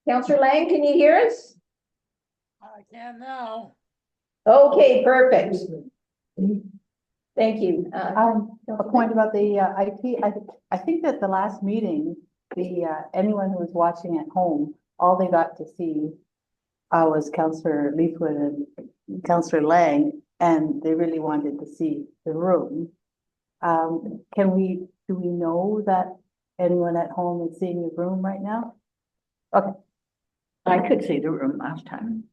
Councillor Lang, can you hear us? I can now. Okay, perfect. Thank you. A point about the IT. I think that the last meeting, anyone who was watching at home, all they got to see was Councillor Leafwood and Councillor Lang, and they really wanted to see the room. Do we know that anyone at home is seeing the room right now? Okay. I could see the room last time.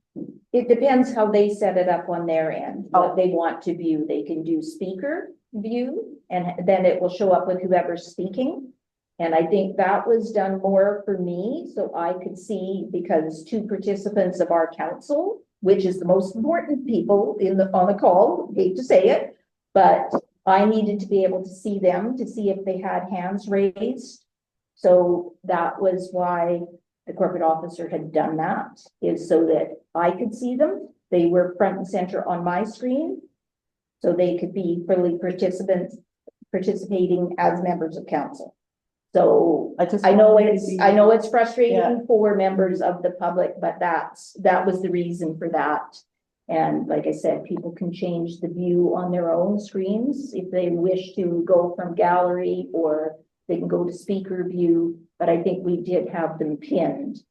It depends how they set it up on their end, what they want to view. They can do speaker view, and then it will show up with whoever's speaking. And I think that was done more for me, so I could see, because two participants of our council, which is the most important people on the call, hate to say it, but I needed to be able to see them, to see if they had hands raised. So that was why the corporate officer had done that, is so that I could see them. They were front and center on my screen, so they could be fully participating as members of council. So I know it's frustrating for members of the public, but that was the reason for that. And like I said, people can change the view on their own screens if they wish to go from gallery, or they can go to speaker view, but I think we did have them pinned.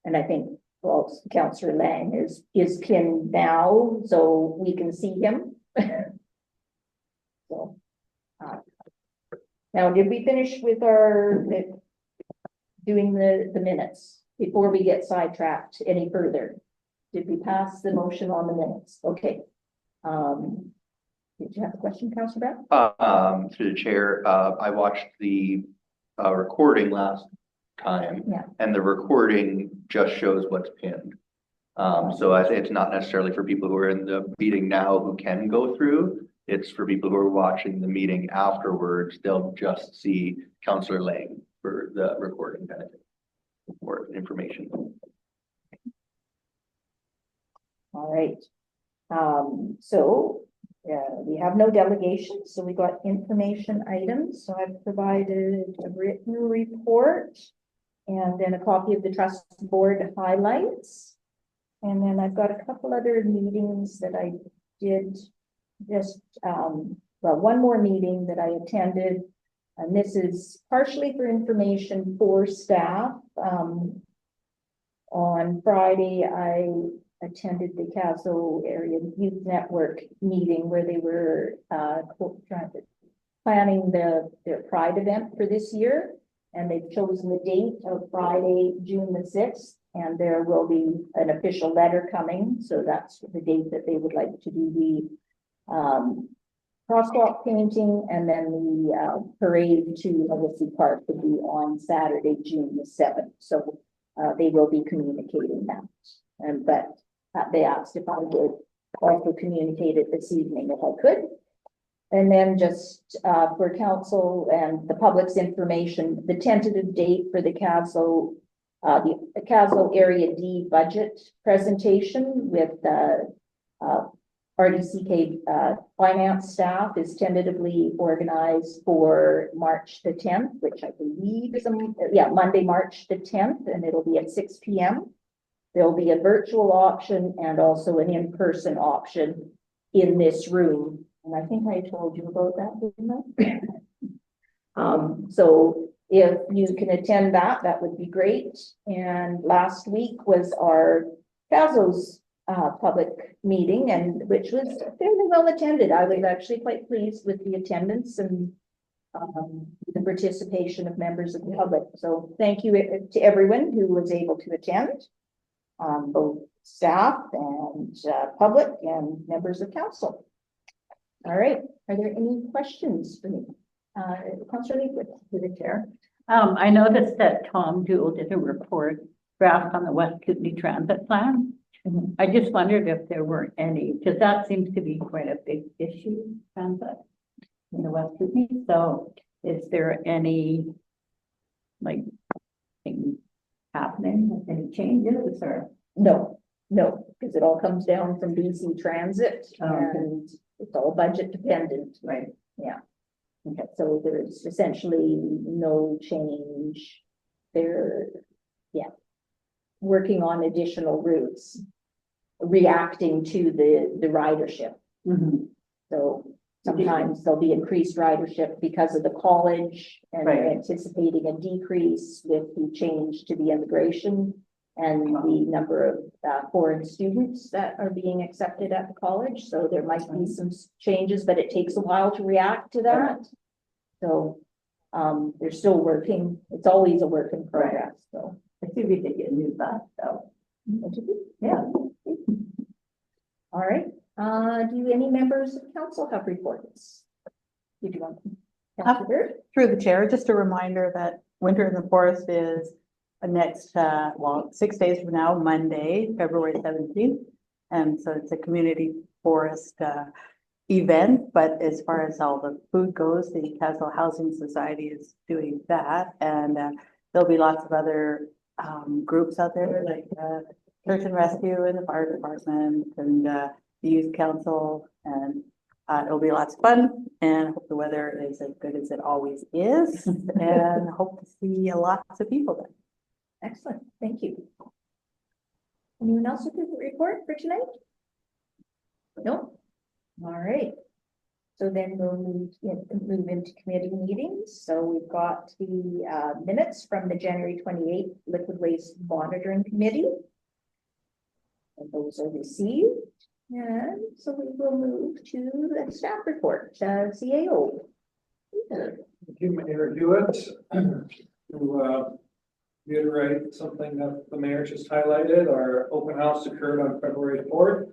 And I think, well, Councillor Lang is pinned now, so we can see him. So, now, did we finish with doing the minutes before we get sidetracked any further? Did we pass the motion on the minutes? Okay. Did you have a question, Councillor Brown? Through the chair, I watched the recording last time, and the recording just shows what's pinned. So I think it's not necessarily for people who are in the meeting now who can go through. It's for people who are watching the meeting afterwards. They'll just see Councillor Lang for the recording benefit or information. All right. We have no delegations, so we got information items. So I've provided a written report and then a copy of the trust board highlights. And then I've got a couple other meetings that I did just, one more meeting that I attended. And this is partially for information for staff. On Friday, I attended the Kaslo Area Youth Network meeting where they were planning their Pride event for this year. And they've chosen the date of Friday, June the 6th. And there will be an official letter coming. So that's the date that they would like to do the crosswalk painting, and then the parade to Legacy Park will be on Saturday, June the 7th. So they will be communicating that. But they asked if I would also communicate it this evening if I could. And then just for council and the public's information, the tentative date for the Kaslo Area D budget presentation with RDCK finance staff is tentatively organized for March the 10th, which I believe is Monday, March the 10th, and it'll be at 6 p.m. There'll be a virtual option and also an in-person option in this room. And I think I told you about that, didn't I? So if you can attend that, that would be great. And last week was our Kaslo's public meeting, and which was fairly well attended. I was actually quite pleased with the attendance and the participation of members of the public. So thank you to everyone who was able to attend, both staff and public and members of council. All right, are there any questions for me? Councillor Leafwood, to the chair. I noticed that Tom Dool did a report draft on the West Kootenay Transit Plan. I just wondered if there were any, because that seems to be quite a big issue, transit in the West Kootenay. So is there any thing happening, any changes, or? No, because it all comes down from BC Transit and it's all budget dependent. Right. Yeah. Okay, so there's essentially no change. They're, yeah, working on additional routes, reacting to the ridership. So sometimes there'll be increased ridership because of the college, and they're Right. anticipating a decrease with the change to the immigration and the number of foreign students that are being accepted at the college. So there might be some changes, but it takes a while to react to that. So they're still working. It's always a work in progress. So I see we did get a new bus, so, yeah. All right. Do any members of council have reports? Did you want? Councilor Bird? through the chair, just a reminder that Winter in the Forest is next, 6 days from now, Monday, February 17th. And so it's a community forest, event, but as far as all the food goes, the Kaslo Housing Society is doing that. And, there'll be lots of other, groups out there like, Search and Rescue and the fire department and, the youth council, and it'll be lots of fun, and I hope the weather is as good as it always is, and hope to see lots of people there. Excellent. Thank you. Anyone else with a report for tonight? No? All right. So then we'll move into committee meetings. So we've got the minutes from the January 28th Liquid Waste Monitoring Committee. And those are received. And so we will move to the staff report, CAO. Thank you, Mayor Hewitt. To reiterate something that the mayor just highlighted, our open house occurred on February 4th.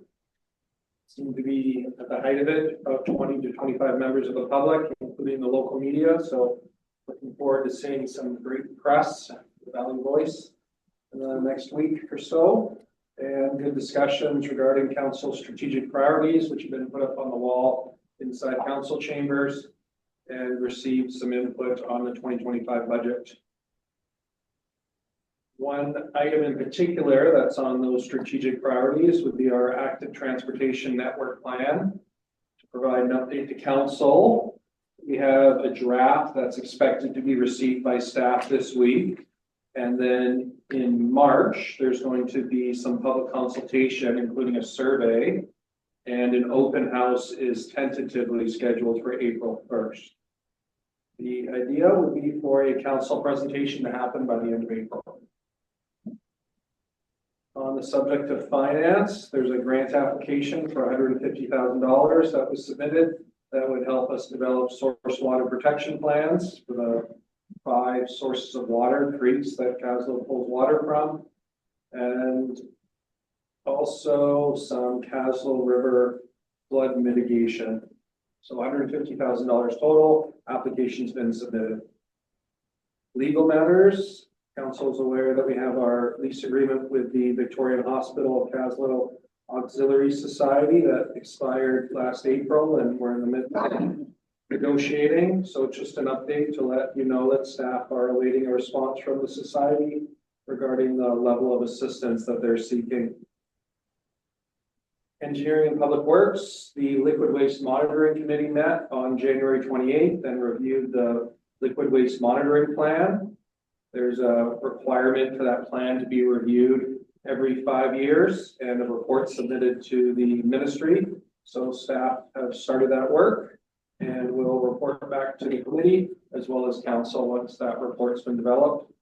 Seemed to be at the height of it, about 20 to 25 members of the public, including the local media. So looking forward to seeing some great press, the Valley Voice, in the next week or so. And good discussions regarding council strategic priorities, which have been put up on the wall inside council chambers, and received some input on the 2025 budget. One item in particular that's on those strategic priorities would be our active transportation network plan. To provide an update to council, we have a draft that's expected to be received by staff this week. And then in March, there's going to be some public consultation, including a survey, and an open house is tentatively scheduled for April 1st. The idea would be for a council presentation to happen by the end of April. On the subject of finance, there's a grant application for $150,000 that was submitted that would help us develop source water protection plans for the 5 sources of water, creeks that Kaslo pulls water from, and also some Kaslo River flood mitigation. So $150,000 total, application's been submitted. Legal matters, council is aware that we have our lease agreement with the Victorian Hospital of Kaslo Auxiliary Society that expired last April, and we're in the midst of negotiating. So just an update to let you know that staff are awaiting a response from the society regarding the level of assistance that they're seeking. Engineering and Public Works, the Liquid Waste Monitoring Committee met on January 28th and reviewed the Liquid Waste Monitoring Plan. There's a requirement for that plan to be reviewed every 5 years and a report submitted to the ministry. So staff have started that work and will report back to the committee as well as council once that report's been developed.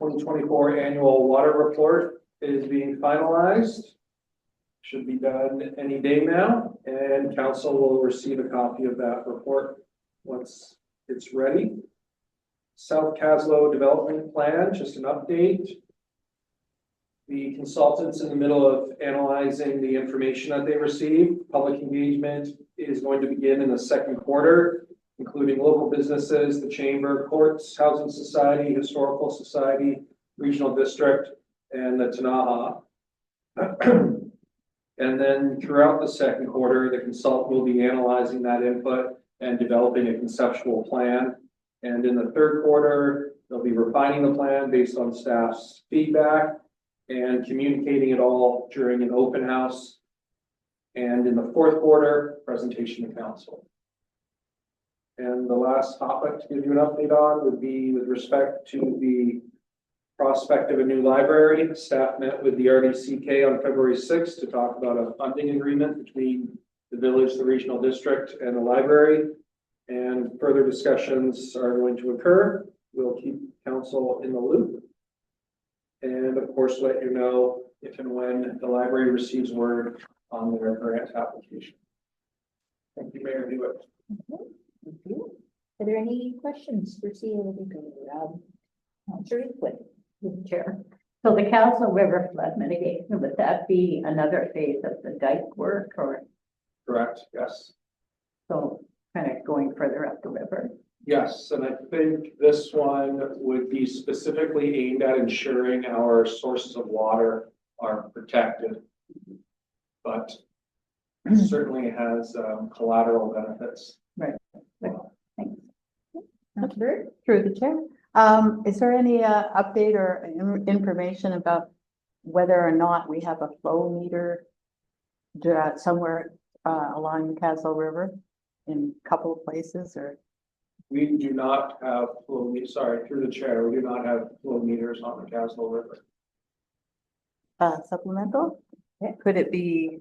2024 annual water report is being finalized. Should be done any day now, and council will receive a copy of that report once it's ready. South Kaslo Development Plan, just an update. The consultants in the middle of analyzing the information that they received. Public engagement is going to begin in the second quarter, including local businesses, the chamber, courts, housing society, historical society, regional district, and the Tanaha. And then throughout the second quarter, the consultant will be analyzing that input and developing a conceptual plan. And in the third quarter, they'll be refining the plan based on staff's feedback and communicating it all during an open house. And in the fourth quarter, presentation to council. And the last topic to give you an update on would be with respect to the prospect of a new library. Staff met with the RDCK on February 6th to talk about a funding agreement between the village, the regional district, and the library. And further discussions are going to occur. We'll keep council in the loop. And of course, let you know if and when the library receives word on their grant application. Thank you, Mayor Hewitt. Thank you. Are there any questions for CEO? Councillor Leafwood. Chair. So the Kaslo River flood mitigation, would that be another phase of the dike work or Correct, yes. so kind of going further up the river? Yes, and I think this one would be specifically aimed at ensuring our sources of water are protected. But certainly has collateral benefits. Right. Thanks. Councillor Bird? Through the chair. Is there any update or information about whether or not we have a flow meter somewhere along the Kaslo River in a couple of places or? We do not have flow, sorry, through the chair, we do not have flow meters on the Kaslo River. Supplemental? Could it be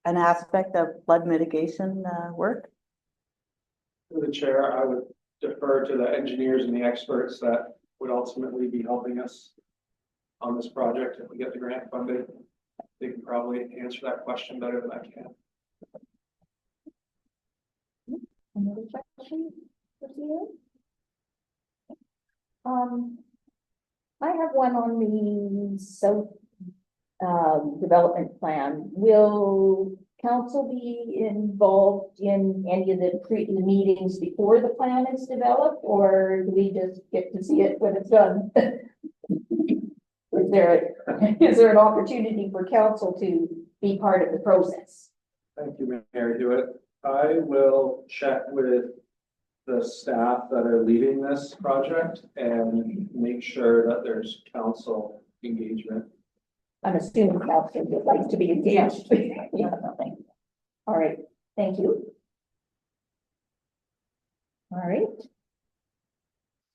an aspect of flood mitigation work? Through the chair, I would defer to the engineers and the experts that would ultimately be helping us on this project if we get the grant funding. They can probably answer that question better than I can. Another question for CEO? I have one on the south development plan. Will council be involved in any of the meetings before the plan is developed, or do we just get to see it when it's done? Is there an opportunity for council to be part of the process? Thank you, Mayor Hewitt. I will check with the staff that are leading this project and make sure that there's council engagement. I'm assuming council would like to be engaged. Yeah, nothing. All right, thank you. All right.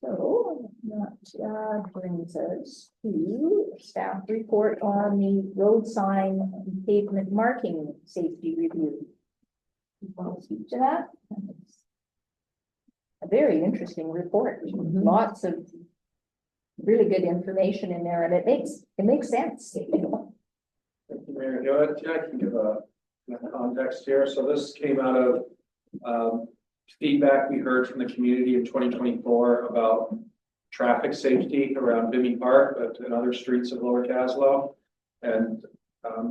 So that brings us to staff report on the road sign and pavement marking safety review. You want to speak to that? It's a very interesting report. Lots of really good information in there, and it makes sense. Thank you, Mayor Hewitt. Yeah, I can give a context here. So this came out of feedback we heard from the community in 2024 about traffic safety around Bimini Park, but in other streets of Lower Kaslo, and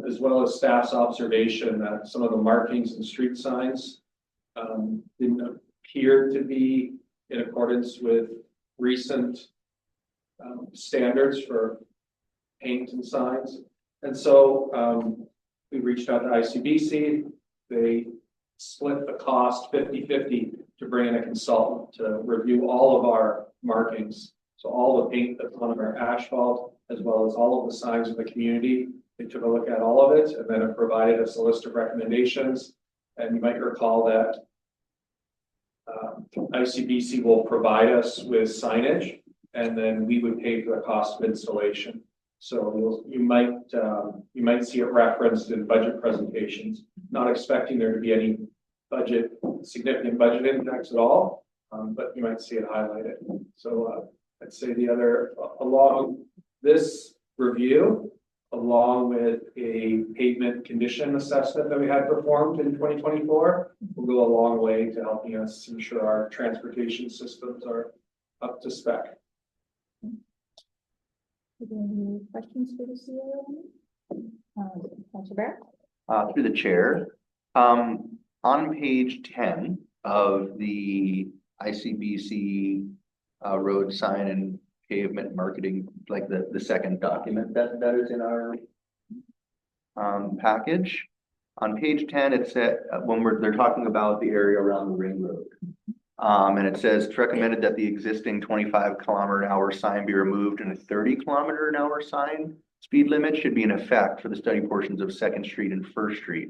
as well as staff's observation that some of the markings and street signs didn't appear to be in accordance with recent standards for paint and signs. And so we reached out to ICBC. They split the cost 50-50 to bring in a consultant to review all of our markings. So all the paint that's on our asphalt, as well as all of the signs in the community. They took a look at all of it and then have provided us a list of recommendations. And you might recall that ICBC will provide us with signage, and then we would pay for the cost of installation. So you might see it referenced in budget presentations, not expecting there to be any significant budget impacts at all, but you might see it highlighted. So I'd say along this review, along with a pavement condition assessment that we had performed in 2024, will go a long way to helping us ensure our transportation systems are up to spec. Any questions for the CEO? Councilor Barrett? Through the chair, on page 10 of the ICBC road sign and pavement marketing, like the second document that is in our package. On page 10, it said when they're talking about the area around the ring road. And it says it's recommended that the existing 25-kilometer-an-hour sign be removed and a 30-kilometer-an-hour sign speed limit should be in effect for the study portions of 2nd Street and 1st Street.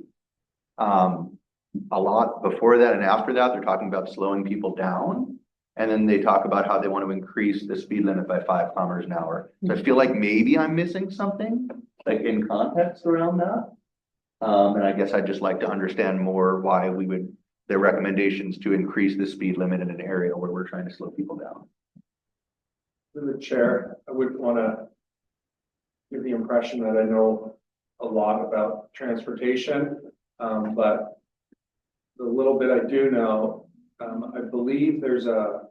a lot before that and after that, they're talking about slowing people down. And then they talk about how they want to increase the speed limit by 5 kilometers an hour. So I feel like maybe I'm missing something, like in context around that. And I guess I'd just like to understand more why we would, their recommendations to increase the speed limit in an area where we're trying to slow people down. Through the chair, I wouldn't want to give the impression that I know a lot about transportation, but the little bit I do know, I believe there's a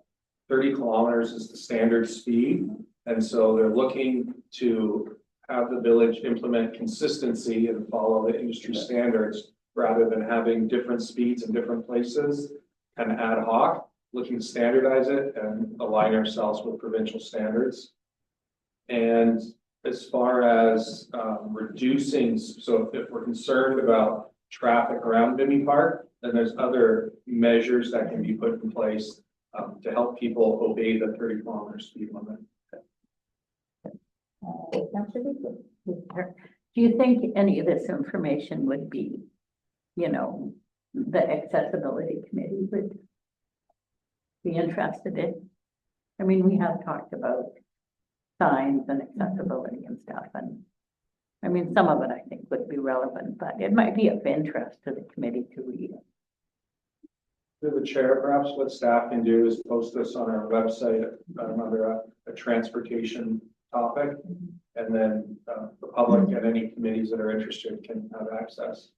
30 kilometers is the standard speed. And so they're looking to have the village implement consistency and follow the industry standards rather than having different speeds in different places and ad hoc, looking to standardize it and align ourselves with provincial standards. And as far as reducing, so if we're concerned about traffic around Bimini Park, then there's other measures that can be put in place to help people obey the 30 kilometer speed limit. Councillor Leaflet. Do you think any of this information would be, you know, the accessibility committee would be interested in? I mean, we have talked about signs and accessibility and stuff, and I mean, some of it I think would be relevant, but it might be of interest to the committee to read. Through the chair, perhaps what staff can do is post this on our website under a transportation topic, and then the public and any committees that are interested can have access.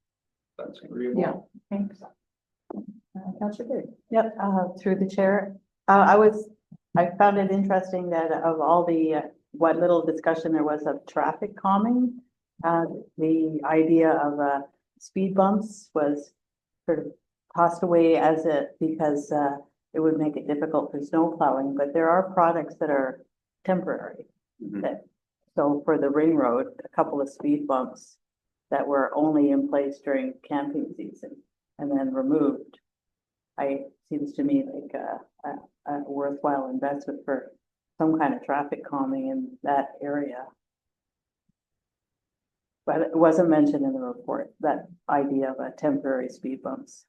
That's agreeable. Yeah, thanks. Councillor Bird. Yep, through the chair. I found it interesting that of all the, what little discussion there was of traffic calming, the idea of speed bumps was sort of tossed away as because it would make it difficult for snow plowing, but there are products that are temporary. Mhm. So for the ring road, a couple of speed bumps that were only in place during camping season and then removed. Seems to me like a worthwhile investment for some kind of traffic calming in that area. But it wasn't mentioned in the report, that idea of a temporary speed bumps.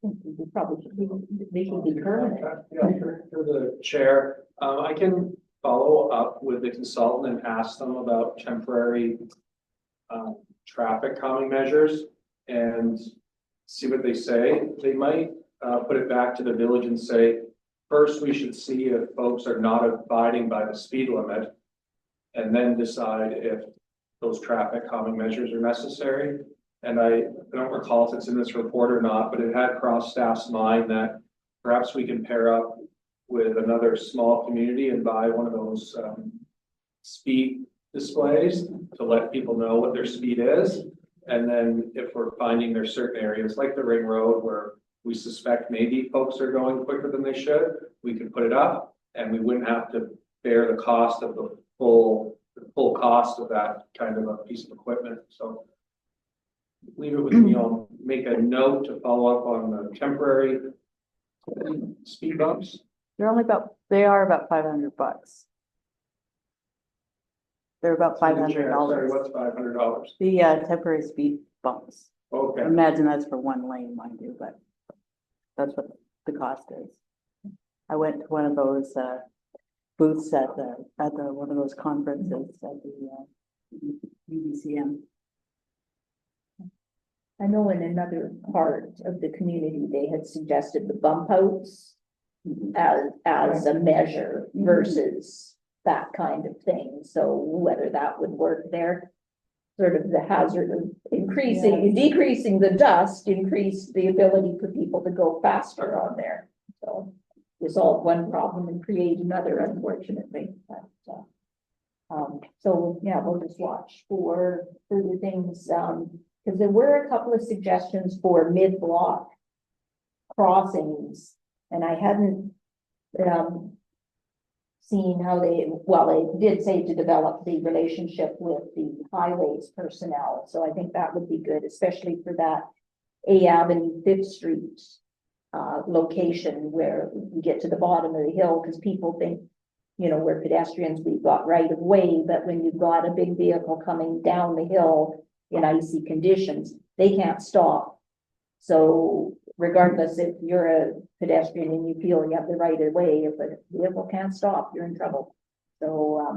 We probably should be, they should be permanent. Yeah, for the chair, I can follow up with the consultant and ask them about temporary traffic calming measures and see what they say. They might put it back to the village and say, first, we should see if folks are not abiding by the speed limit and then decide if those traffic calming measures are necessary. And I don't recall if it's in this report or not, but it had crossed staff's mind that perhaps we can pair up with another small community and buy one of those speed displays to let people know what their speed is. And then if we're finding there's certain areas like the ring road where we suspect maybe folks are going quicker than they should, we could put it up and we wouldn't have to bear the cost of the full cost of that kind of a piece of equipment. So leave it with me. I'll make a note to follow up on the temporary speed bumps. They are about $500. They're about Sorry, $500. what's $500? The temporary speed bumps. Okay. I imagine that's for one lane, mind you, but that's what the cost is. I went to one of those booths at one of those conferences at the UBCM. I know in another part of the community, they had suggested the bump outs as a measure versus that kind of thing. So whether that would work there, sort of the hazard of decreasing the dust, increase the ability for people to go faster on there. So resolve one problem and create another, unfortunately. But, so yeah, we'll just watch for further things. Because there were a couple of suggestions for mid-block crossings, and I hadn't seen how they did say to develop the relationship with the highways personnel. So I think that would be good, especially for that A Avenue, 5th Street location where you get to the bottom of the hill, because people think you know, where pedestrians, we've got right of way, but when you've got a big vehicle coming down the hill in icy conditions, they can't stop. So regardless if you're a pedestrian and you feel you have the right of way, if a vehicle can't stop, you're in trouble. So, I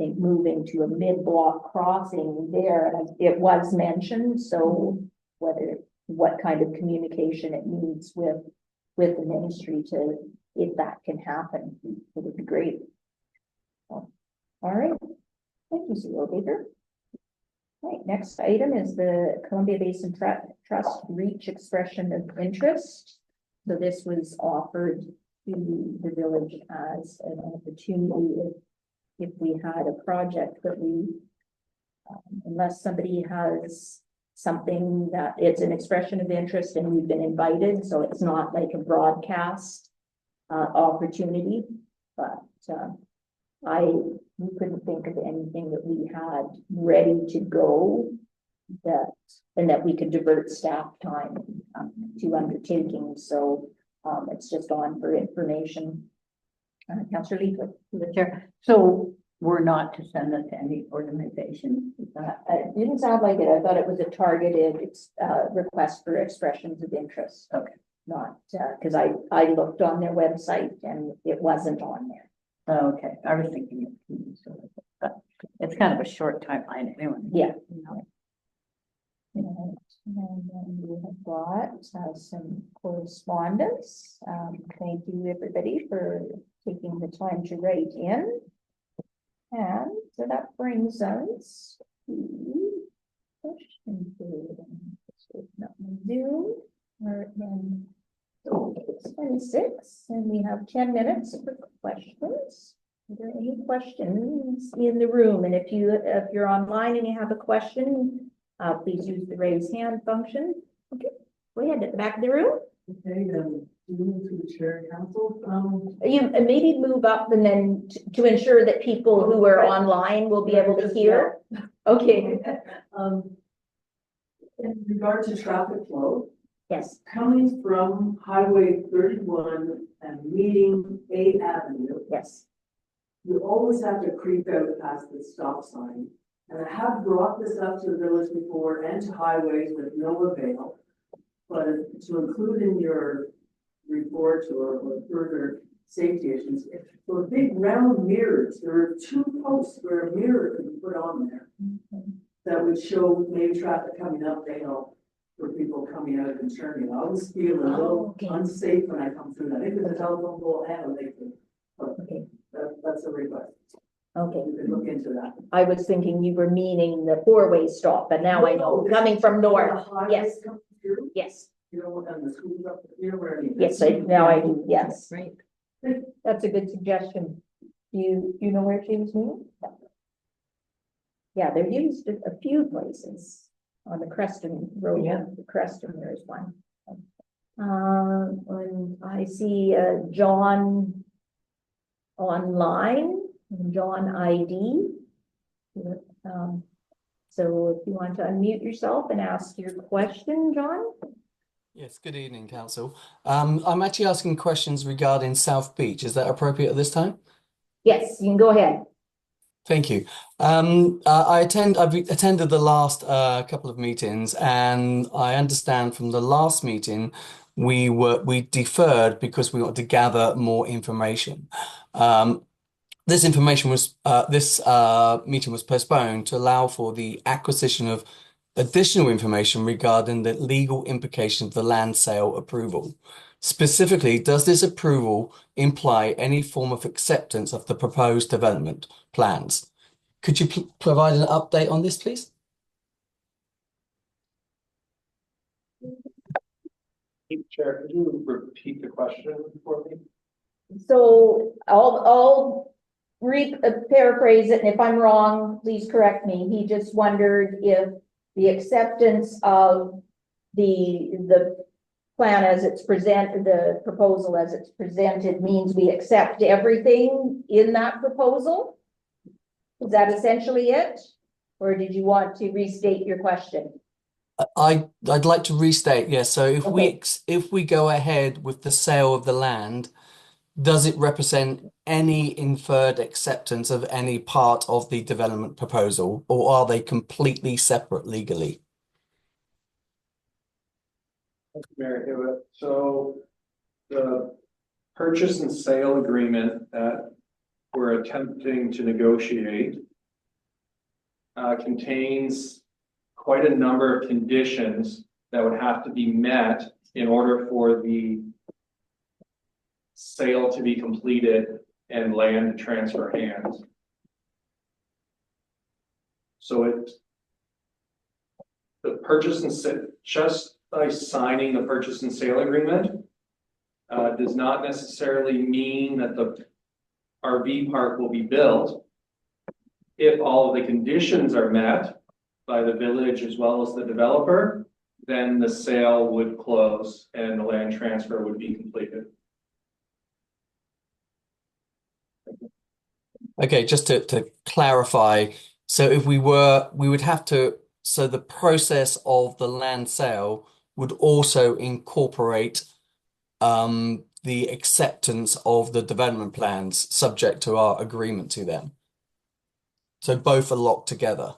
think moving to a mid-block crossing there, and it was mentioned, so what kind of communication it needs with the ministry to, if that can happen, it would be great. All right, thank you, Zero Baker. Right, next item is the Columbia Basin Trust Reach Expression of Interest. So this was offered to the village as an opportunity if we had a project that we, unless somebody has something that it's an expression of interest and we've been invited, so it's not like a broadcast opportunity, but we couldn't think of anything that we had ready to go that we could divert staff time to undertaking. So it's just on for information. Councillor Leaflet. The chair. So we're not to send it to any organization. It didn't sound like it. I thought it was a targeted request for expressions of interest. Okay. Not because I looked on their website and it wasn't on there. Oh, okay, I was thinking but it's kind of a short timeline anyway. Yeah. And then we have got some correspondence. Thank you, everybody, for taking the time to write in. And so that brings us to question period. Not Zoom, or then 26, and we have 10 minutes for questions. Are there any questions in the room? And if you're online and you have a question, please use the raise hand function. Okay, go ahead at the back of the room. Okay, to the chair and council. You maybe move up and then to ensure that people who are online will be able to hear. Okay. In regard to traffic flow, Yes. coming from Highway 31 and meeting 8th Avenue, Yes. you always have to creep out past the stop sign. And I have brought this up to the village before and to highways with no avail. But to include in your report or further safety issues, those big round mirrors, there are 2 posts where a mirror could be put on there that would show maybe traffic coming up Dale for people coming out and turning. I always feel a little unsafe when I come through that. I think there's a telephone pole and a lake. But that's a request. Okay. You could look into that. I was thinking you were meaning the 4-way stop, but now I know coming from north. Yes. Yes. You know, and the schools up here where. Yes, now I do. Yes. Right. That's a good suggestion. You know where she was meaning? Yeah, they're used at a few places on the Creston Road. Yeah. The Creston, there is one. And I see John online, John ID. So if you want to unmute yourself and ask your question, John. Yes, good evening, Council. I'm actually asking questions regarding South Beach. Is that appropriate at this time? Yes, you can go ahead. Thank you. I've attended the last couple of meetings, and I understand from the last meeting we deferred because we wanted to gather more information. This meeting was postponed to allow for the acquisition of additional information regarding the legal implications of the land sale approval. Specifically, does this approval imply any form of acceptance of the proposed development plans? Could you provide an update on this, please? Chair, could you repeat the question for me? So I'll paraphrase it, and if I'm wrong, please correct me. He just wondered if the acceptance of the plan as it's presented, the proposal as it's presented, means we accept everything in that proposal? Is that essentially it? Or did you want to restate your question? I'd like to restate, yes. So if we go ahead with the sale of the land, does it represent any inferred acceptance of any part of the development proposal, or are they completely separate legally? Mary Hewitt. So the purchase and sale agreement that we're attempting to negotiate contains quite a number of conditions that would have to be met in order for the sale to be completed and land to transfer hands. So the purchase and sale, just by signing the purchase and sale agreement, does not necessarily mean that the RV park will be built. If all of the conditions are met by the village as well as the developer, then the sale would close and the land transfer would be completed. Okay, just to clarify, so if we would have to, so the process of the land sale would also incorporate the acceptance of the development plans subject to our agreement to them. So both are locked together.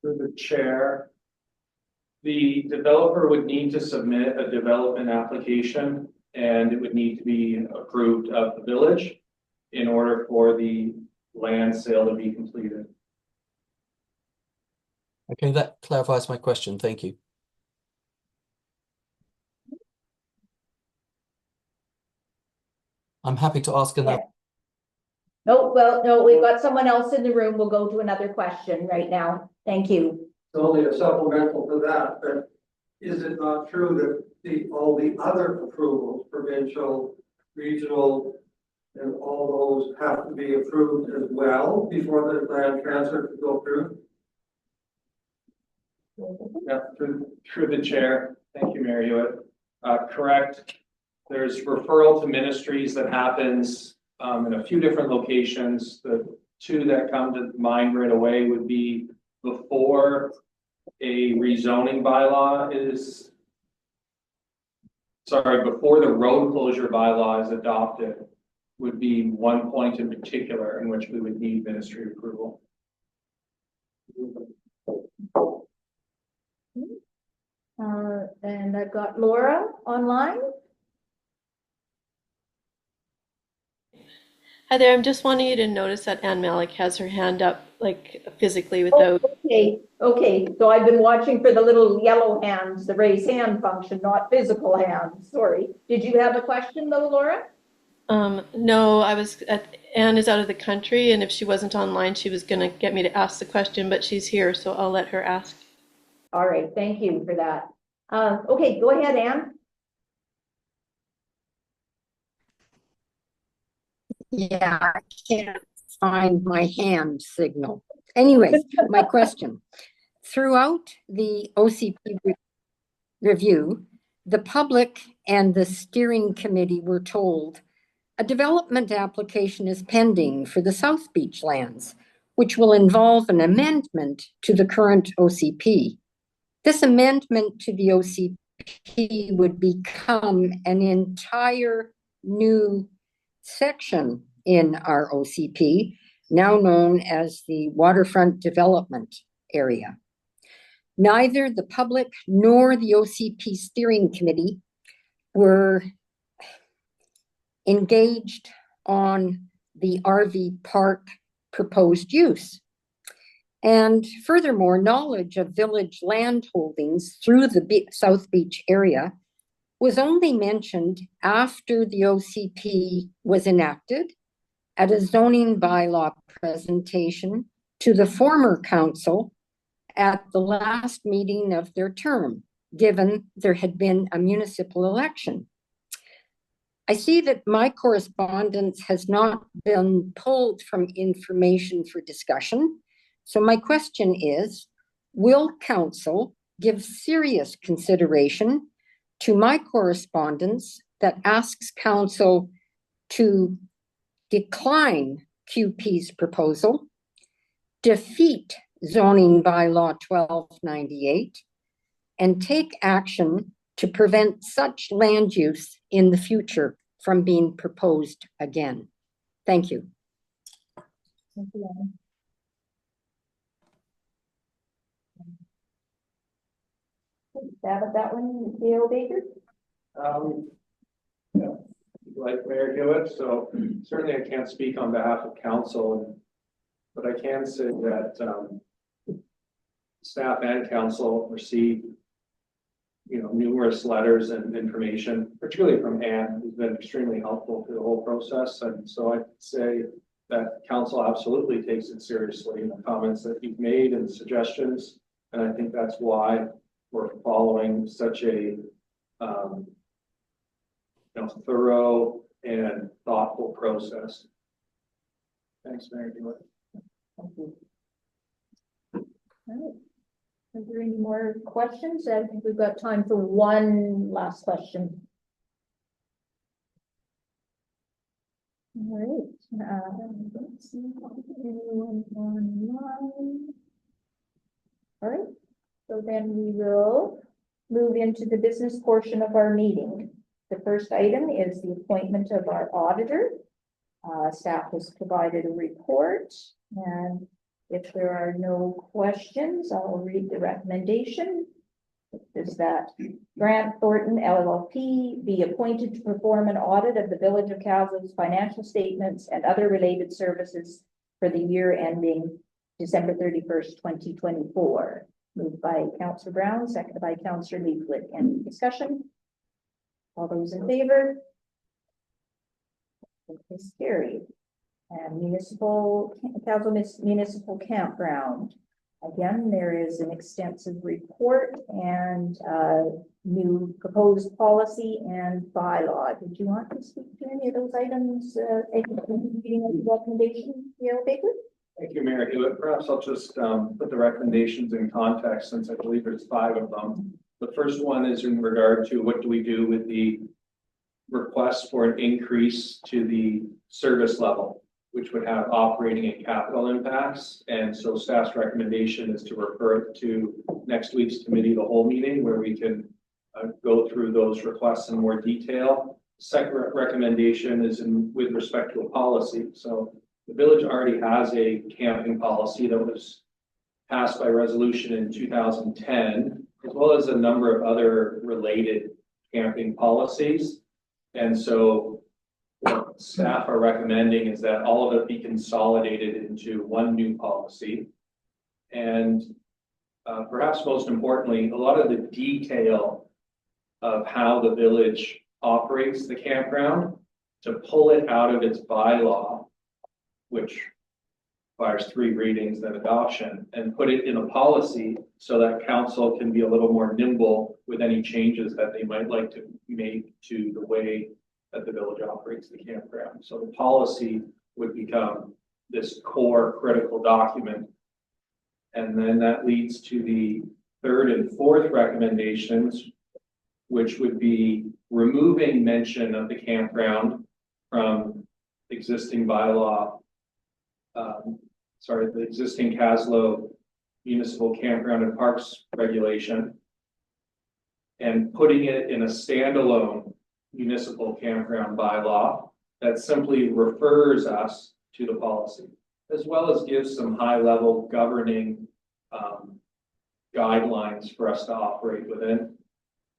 Through the chair, the developer would need to submit a development application and it would need to be approved of the village in order for the land sale to be completed. Okay, that clarifies my question. Thank you. I'm happy to ask another. No, well, no, we've got someone else in the room. We'll go to another question right now. Thank you. It's only a supplemental to that, but is it not true that all the other approvals, provincial, regional, and all those have to be approved as well before the land transfer can go through? Yeah, through the chair. Thank you, Mary Hewitt. Correct. There's referral to ministries that happens in a few different locations. The two that come to mind right away would be before a rezoning bylaw is, before the road closure bylaw is adopted, would be one point in particular in which we would need ministry approval. And I've got Laura online. Hi there, I'm just wanting you to notice that Ann Malik has her hand up, like physically without. Okay. So I've been watching for the little yellow hands, the raise hand function, not physical hands. Sorry. Did you have a question though, Laura? No, Ann is out of the country, and if she wasn't online, she was gonna get me to ask the question, but she's here, so I'll let her ask. All right, thank you for that. Okay, go ahead, Anne. Yeah, I can't find my hand signal. Anyways, my question. Throughout the OCP review, the public and the steering committee were told a development application is pending for the South Beach lands, which will involve an amendment to the current OCP. This amendment to the OCP would become an entire new section in our OCP, now known as the Waterfront Development Area. Neither the public nor the OCP Steering Committee were engaged on the RV park proposed use. And furthermore, knowledge of village land holdings through the South Beach area was only mentioned after the OCP was enacted at a zoning bylaw presentation to the former council at the last meeting of their term, given there had been a municipal election. I see that my correspondence has not been pulled from information for discussion. So my question is, will council give serious consideration to my correspondence that asks council to decline QP's proposal, defeat zoning bylaw 1298, and take action to prevent such land use in the future? from being proposed again. Thank you. Thank you, Anne. Stab at that one, Dale Baker? Yeah, like Mayor Hewitt, so certainly I can't speak on behalf of council, but I can say that staff and council received, numerous letters and information, particularly from Anne, who's been extremely helpful through the whole process. And so I'd say that council absolutely takes it seriously, the comments that you've made and suggestions. And I think that's why we're following such a thorough and thoughtful process. Thanks, Mayor Hewitt. Thank you. All right. Are there any more questions? I think we've got time for one last question. All right. Let's see anyone online. All right. So then we will move into the business portion of our meeting. The first item is the appointment of our auditor. Staff has provided a report, and if there are no questions, I'll read the recommendation. Is that Grant Thornton LLP be appointed to perform an audit of the Village of Kaslo's financial statements and other related services for the year ending December 31st, 2024. Moved by Councillor Brown, seconded by Councillor Leaflet. Any discussion? All those in favor? Is carried. And Kaslo Municipal Campground. Again, there is an extensive report and new proposed policy and bylaw. Did you want to speak to any of those items? Reading of the recommendation, Dale Baker? Thank you, Mayor Hewitt. Perhaps I'll just put the recommendations in context, since I believe there's 5 of them. The first one is in regard to what do we do with the request for an increase to the service level, which would have operating and capital impacts. And so staff's recommendation is to refer it to next week's committee of the whole meeting, where we can go through those requests in more detail. Second recommendation is with respect to a policy. So the village already has a camping policy that was passed by resolution in 2010, as well as a number of other related camping policies. And so what staff are recommending is that all of it be consolidated into one new policy. And perhaps most importantly, a lot of the detail of how the village operates the campground, to pull it out of its bylaw, which requires 3 readings and adoption, and put it in a policy so that council can be a little more nimble with any changes that they might like to make to the way that the village operates the campground. So the policy would become this core critical document. And then that leads to the 3rd and 4th recommendations, which would be removing mention of the campground from existing bylaw, the existing Kaslo Municipal Campground and Parks regulation, and putting it in a standalone municipal campground bylaw that simply refers us to the policy, as well as gives some high-level governing guidelines for us to operate within.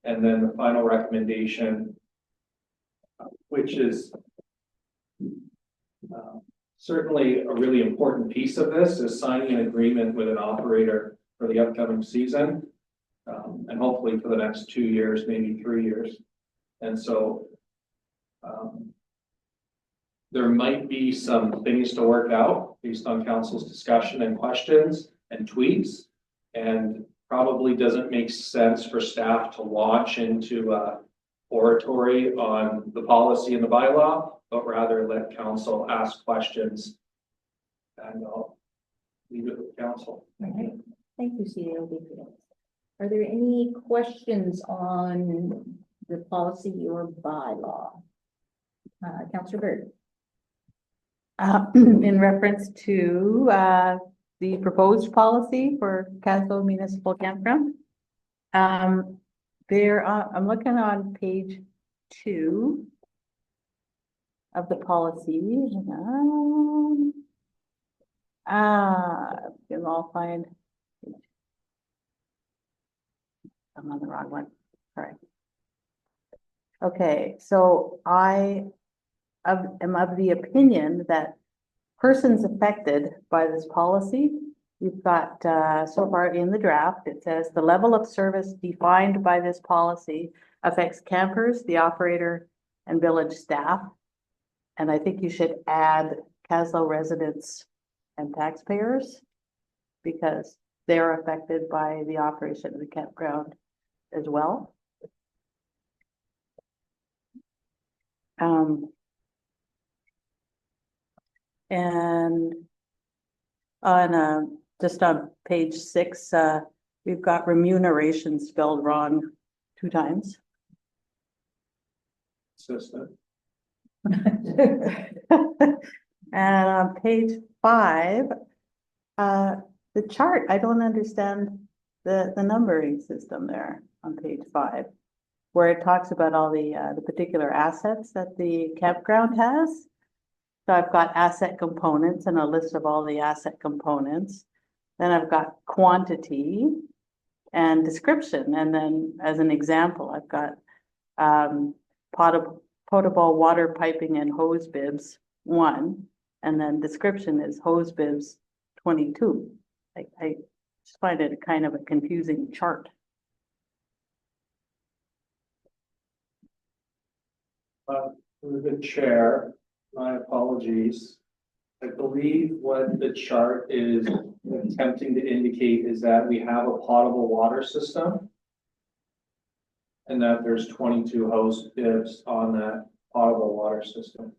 And then the final recommendation, which is certainly a really important piece of this, is signing an agreement with an operator for the upcoming season, and hopefully for the next 2 years, maybe 3 years. And so there might be some things to work out based on council's discussion and questions and tweaks, and probably doesn't make sense for staff to launch into oratory on the policy and the bylaw, but rather let council ask questions, and I'll leave it with council. All right. Thank you, CAO. Are there any questions on the policy or bylaw? Councillor Bird. In reference to the proposed policy for Kaslo Municipal Campground. I'm looking on page 2. of the policy. You'll all find. I'm on the wrong one, sorry. Okay, so I am of the opinion that persons affected by this policy, you've got, so far in the draft, it says the level of service defined by this policy affects campers, the operator, and village staff. And I think you should add Kaslo residents and taxpayers because they're affected by the operation of the campground as well. And on just on page 6, we've got remuneration spelled wrong 2 times. Consistent. And on page 5, the chart, I don't understand the numbering system there on page 5, where it talks about all the particular assets that the campground has. So I've got asset components and a list of all the asset components. Then I've got quantity and description. And then as an example, I've got potable water piping and hose bibs 1. And then description is hose bibs 22. I just find it kind of a confusing chart. Through the chair, my apologies. I believe what the chart is attempting to indicate is that we have a potable water system. And that there's 22 hose bibs on that potable water system.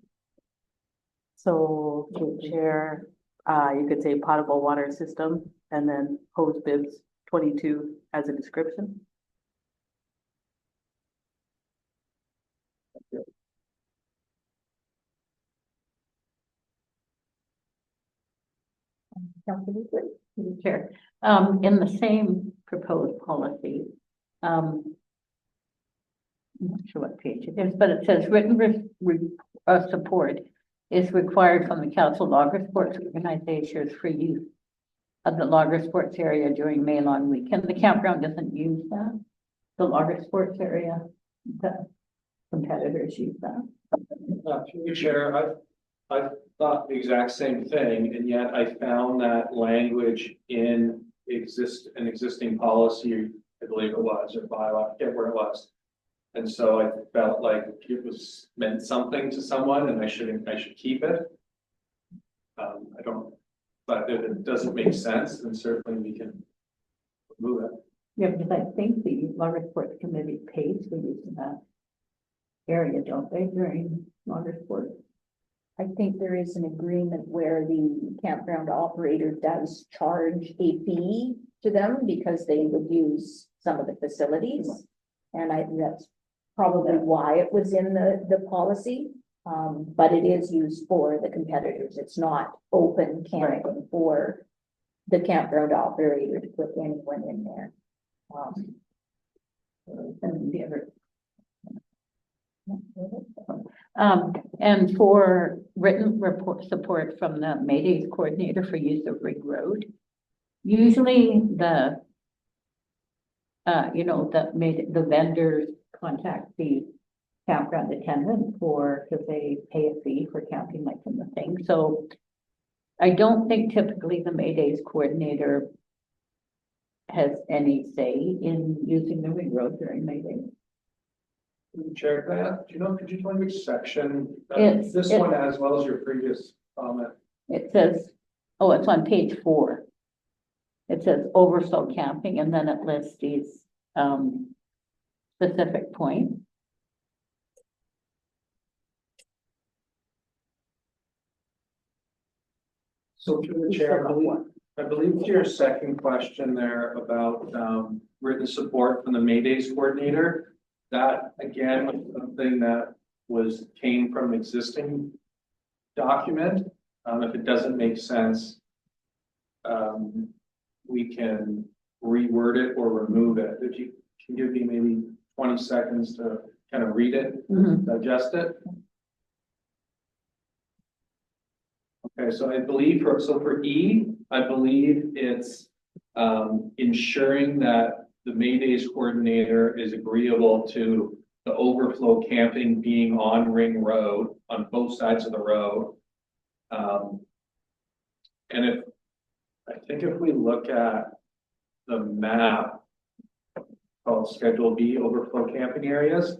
So the chair, you could say potable water system and then hose bibs 22 as a description. Chair, in the same proposed policy, I'm not sure what page it is, but it says written support is required from the council logger sports organizations for use of the logger sports area during May long weekend. The campground doesn't use that. The logger sports area, the competitors use that. Through the chair, I thought the exact same thing, and yet I found that language in an existing policy, I believe it was, or bylaw, I forget where it was. And so I felt like it was meant something to someone and I should keep it. I don't, but if it doesn't make sense, then certainly we can remove it. Yeah, because I think the logger sports committee pays for using that area, don't they, during logger sports? I think there is an agreement where the campground operator does charge a fee to them because they would use some of the facilities. And that's probably why it was in the policy. But it is used for the competitors. It's not open camping for the campground operator to put anyone in there. And the other. And for written support from the May Days coordinator for use of Rig Road, usually the the vendors contact the campground attendant because they pay a fee for camping like in the thing. So I don't think typically the May Days coordinator has any say in using the Rig Road during May Days. Chair, could you tell me which section It's one as well as your previous comment? It says, oh, it's on page 4. It says oversold camping, and then it lists these specific points. So through the chair, I believe to your second question there about written support from the May Days coordinator, that again was something that came from an existing document. If it doesn't make sense, we can reword it or remove it. If you can give me maybe 20 seconds to kind of read it, digest it. Okay, so I believe for E, I believe it's ensuring that the May Days coordinator is agreeable to the overflow camping being on Ring Road, on both sides of the road. And I think if we look at the map called Schedule B, overflow camping areas,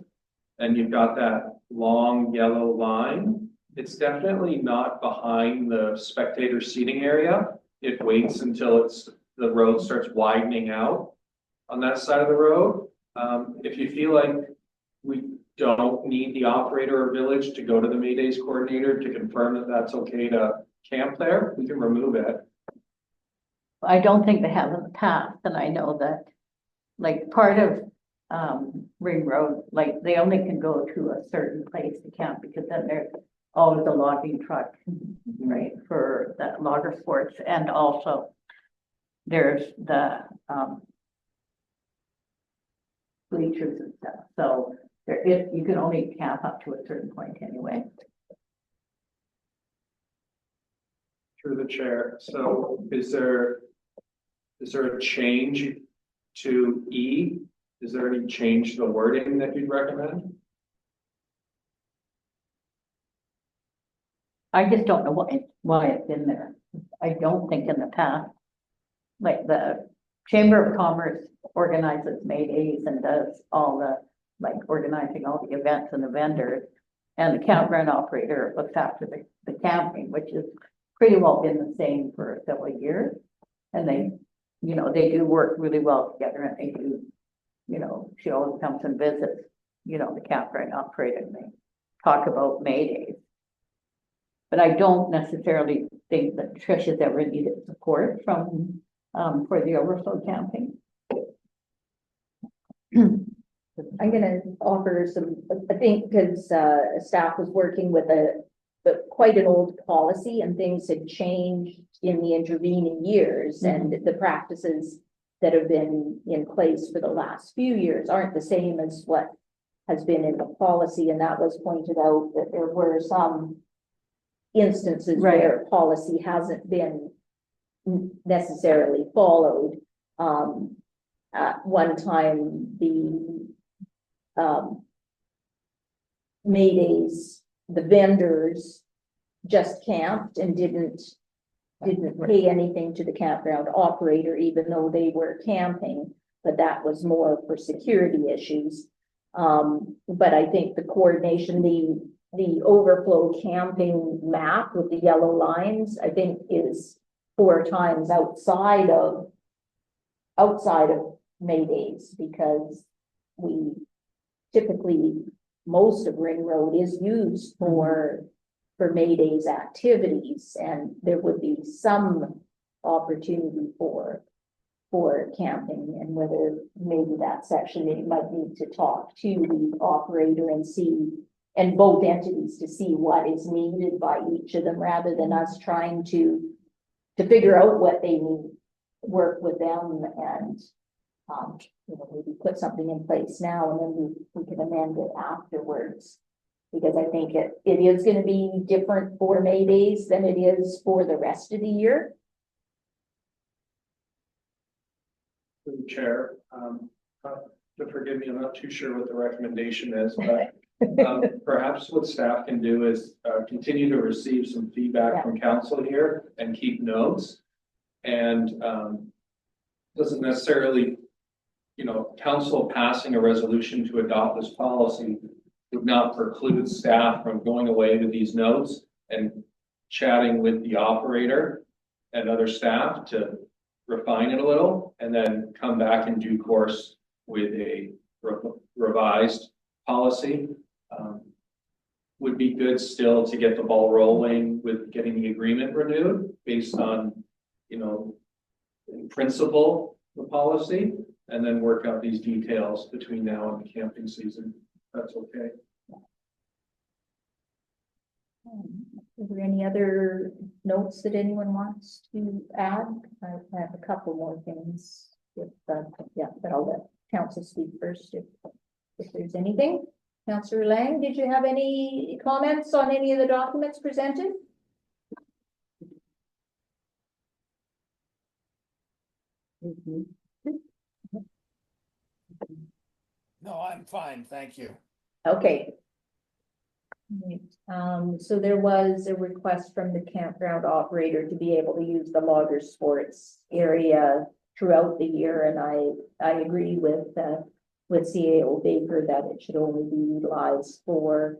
and you've got that long yellow line, it's definitely not behind the spectator seating area. It waits until the road starts widening out on that side of the road. If you feel like we don't need the operator or village to go to the May Days coordinator to confirm that that's okay to camp there, we can remove it. I don't think they have in the past, and I know that, like, part of Ring Road, like, they only can go to a certain place to camp, because then there's always a logging truck, right, for the logger sports, and also there's the bleachers and stuff, so you can only camp up to a certain point anyway. Through the chair, so is there a change to E? Is there any change to the wording that you'd recommend? I just don't know why it's in there. I don't think in the past, like, the Chamber of Commerce organizes May Days and does all the, like, organizing all the events and the vendors, and the campground operator looks after the camping, which is pretty well been the same for several years. And they, they do work really well together, and they do, she always comes and visits, the campground operator, and they talk about May Days. But I don't necessarily think that Trish has ever needed support from, for the overflow camping. I'm gonna offer some, I think, because staff was working with quite an old policy, and things had changed in the intervening years, and the practices that have been in place for the last few years aren't the same as what has been in the policy, and that was pointed out that there were some instances where policy hasn't been necessarily followed. At one time, the May Days, the vendors just camped and didn't pay anything to the campground operator, even though they were camping, but that was more for security issues. But I think the coordination, the overflow camping map with the yellow lines, I think is 4 times outside of May Days, because we typically, most of Ring Road is used for May Days activities, and there would be some opportunity for camping, and whether maybe that section, they might need to talk to the operator and see, and both entities, to see what is needed by each of them, rather than us trying to figure out what they need, work with them, and maybe put something in place now, and then we can amend it afterwards. Because I think it is going to be different for May Days than it is for the rest of the year. Through the chair, to forgive me, I'm not too sure what the recommendation is, but perhaps what staff can do is continue to receive some feedback from council here and keep notes, and doesn't necessarily, council passing a resolution to adopt this policy would not preclude staff from going away with these notes and chatting with the operator and other staff to refine it a little, and then come back in due course with a revised policy. Would be good still to get the ball rolling with getting the agreement renewed based on, in principle, the policy, and then work out these details between now and the camping season. That's okay. Is there any other notes that anyone wants to add? I have a couple more things. But I'll let council speak first if there's anything. Councillor Lang, did you have any comments on any of the documents presented? No, I'm fine, thank you. Okay. Right, so there was a request from the campground operator to be able to use the logger sports area throughout the year, and I agree with CAO Baker that it should only be utilized for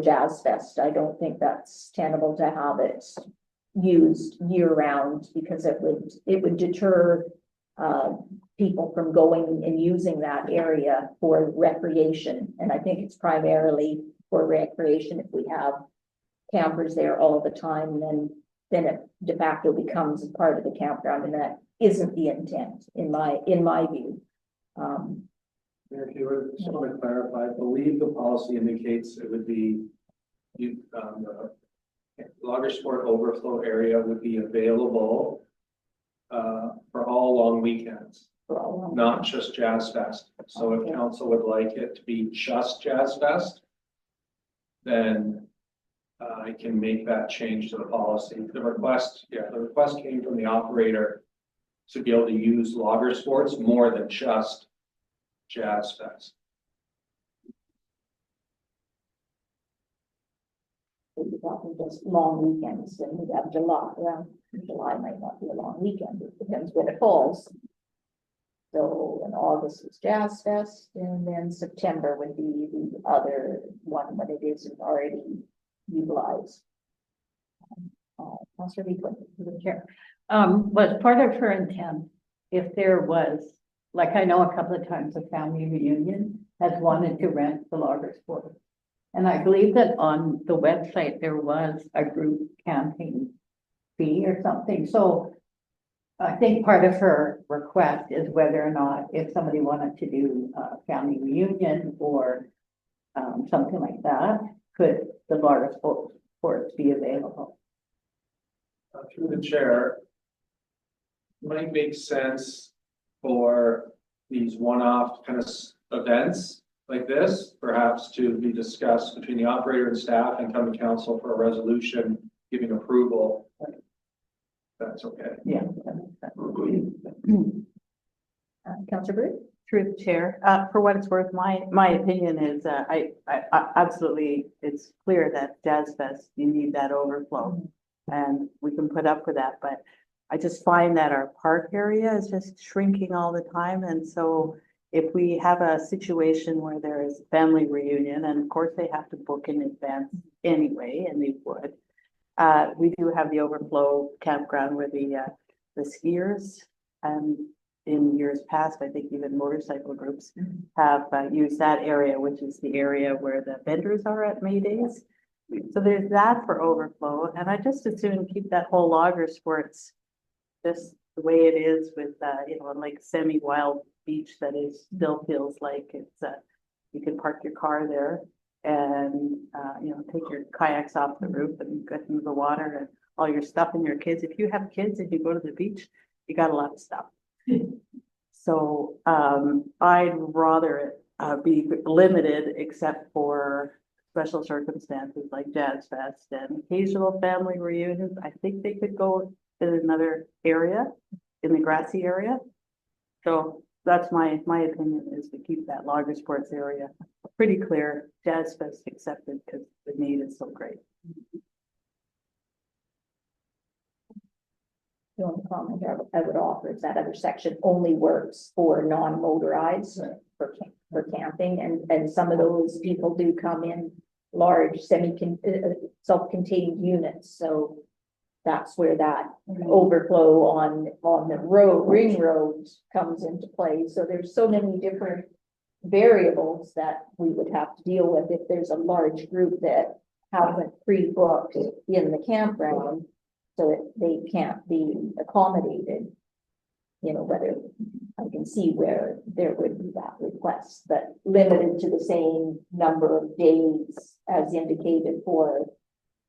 Jazz Fest. I don't think that's tenable to have it used year round, because it would deter people from going and using that area for recreation. And I think it's primarily for recreation. If we have campers there all the time, then it de facto becomes a part of the campground, and that isn't the intent in my view. If you were just want to clarify, I believe the policy indicates it would be the logger sport overflow area would be available for all long weekends, not just Jazz Fest. So if council would like it to be just Jazz Fest, then I can make that change to the policy. The request came from the operator to be able to use logger sports more than just Jazz Fest. If you're talking just long weekends, then we have July. Well, July might not be a long weekend. It depends when it falls. So in August is Jazz Fest, and then September would be the other one when it isn't already utilized. Councillor Bequin. The chair. Was part of her intent, if there was, like I know a couple of times a family reunion has wanted to rent the logger sport. And I believe that on the website, there was a group camping fee or something. So I think part of her request is whether or not if somebody wanted to do a family reunion or something like that, could the logger sports be available? Through the chair, might make sense for these one-off kind of events like this, perhaps to be discussed between the operator and staff and come to council for a resolution giving approval. That's okay. Yeah. Councillor Bird? Through the chair, for what it's worth, my opinion is, I absolutely, it's clear that Jazz Fest, you need that overflow. And we can put up with that, but I just find that our park area is just shrinking all the time. And so if we have a situation where there is family reunion, and of course they have to book in advance anyway, and they would, we do have the overflow campground where the skiers, in years past, I think even motorcycle groups have used that area, which is the area where the vendors are at May Days. So there's that for overflow, and I just as soon keep that whole logger sports just the way it is with, like semi-wild beach that is still feels like it's, you can park your car there and, take your kayaks off the roof and get into the water and all your stuff and your kids. If you have kids and you go to the beach, you got a lot of stuff. So, I'd rather it be limited except for special circumstances like Jazz Fest and occasional family reunions. I think they could go in another area, in the grassy area. So that's my opinion, is to keep that logger sports area pretty clear. Jazz Fest accepted because the need is so great. The only comment I would offer is that other section only works for non-motorized for camping, and some of those people do come in large self-contained units, so that's where that overflow on the ring road comes into play. So there's so many different variables that we would have to deal with if there's a large group that haven't pre-booked in the campground, so that they can't be accommodated. Whether I can see where there would be that request, but limited to the same number of days as indicated for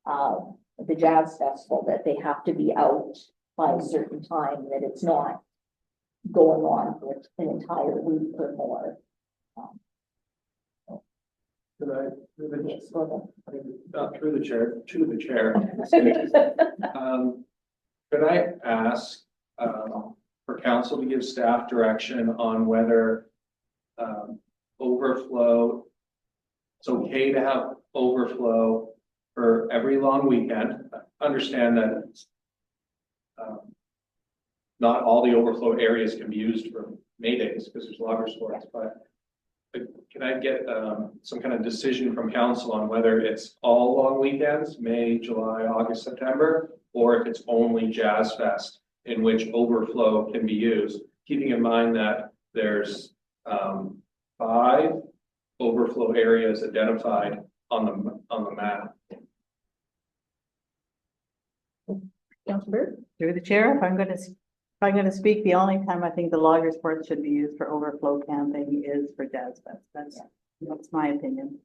the Jazz Festival, that they have to be out by a certain time, that it's not going on for an entire week or more. Yes, Through the chair, to the chair. Could I ask, for council to give staff direction on whether, overflow, it's okay to have overflow for every long weekend? Understand that it's, not all the overflow areas can be used for May days because there's logger sports, but can I get some kind of decision from council on whether it's all long weekends, May, July, August, September, or if it's only Jazz Fest in which overflow can be used, keeping in mind that there's 5 overflow areas identified on the map. Councilor Bird? Through the chair, if I'm gonna speak, the only time I think the logger sports should be used for overflow camping is for Jazz Fest. That's my opinion.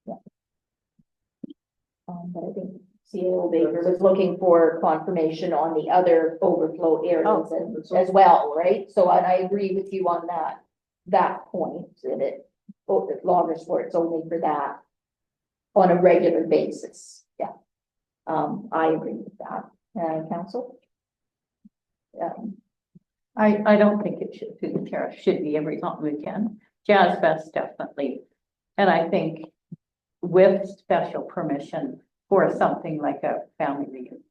But I think CAO Baker was looking for confirmation on the other overflow areas as well, right? So I agree with you on that point, that it, logger sports only for that on a regular basis. Yeah. I agree with that. Council? I don't think it should, through the chair, should be every long weekend. Jazz Fest definitely. And I think with special permission for something like a family reunion,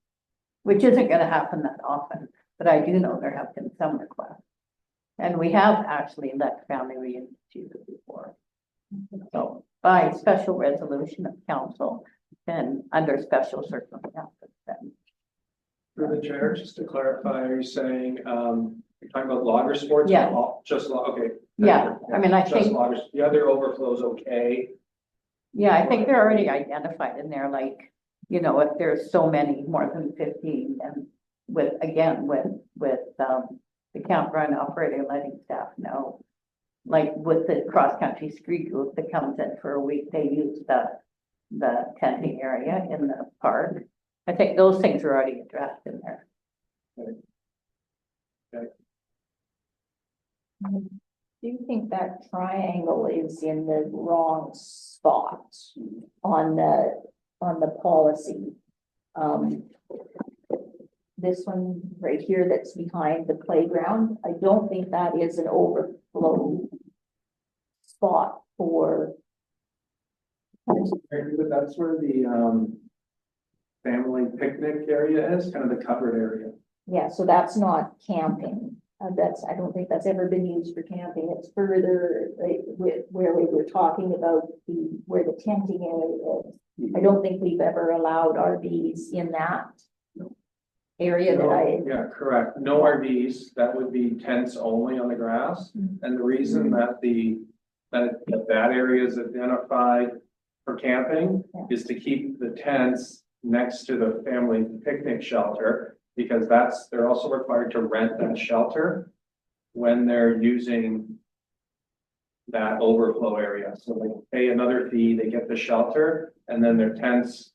which isn't going to happen that often, but I do know there have been some requests. And we have actually let family reunions use it before. So by special resolution of council, then under special circumstances, then. Through the chair, just to clarify, are you saying, you're talking about logger sports? Yeah. Okay. Yeah, I mean, I Just think, loggers. The other overflows okay. yeah, I think they're already identified in there, like, you know, if there's so many, more than 15, and with, again, with the campground operator letting staff know, like with the cross-country ski group that comes in for a week, they use the tenting area in the park. I think those things are already addressed in there. Do you think that triangle is in the wrong spot on the policy? This one right here that's behind the playground, I don't think that is an overflow spot for. That's where the family picnic area is, kind of the covered area. Yeah, so that's not camping. I don't think that's ever been used for camping. It's further like, where we were talking about where the tenting area is. I don't think we've ever allowed RVs in that area Yeah, correct. No RVs. That would be tents only on the grass. And the reason that that area is identified for camping is to keep the tents next to the family picnic shelter, because they're also required to rent that shelter when they're using that overflow area. So they pay another fee, they get the shelter, and then their tents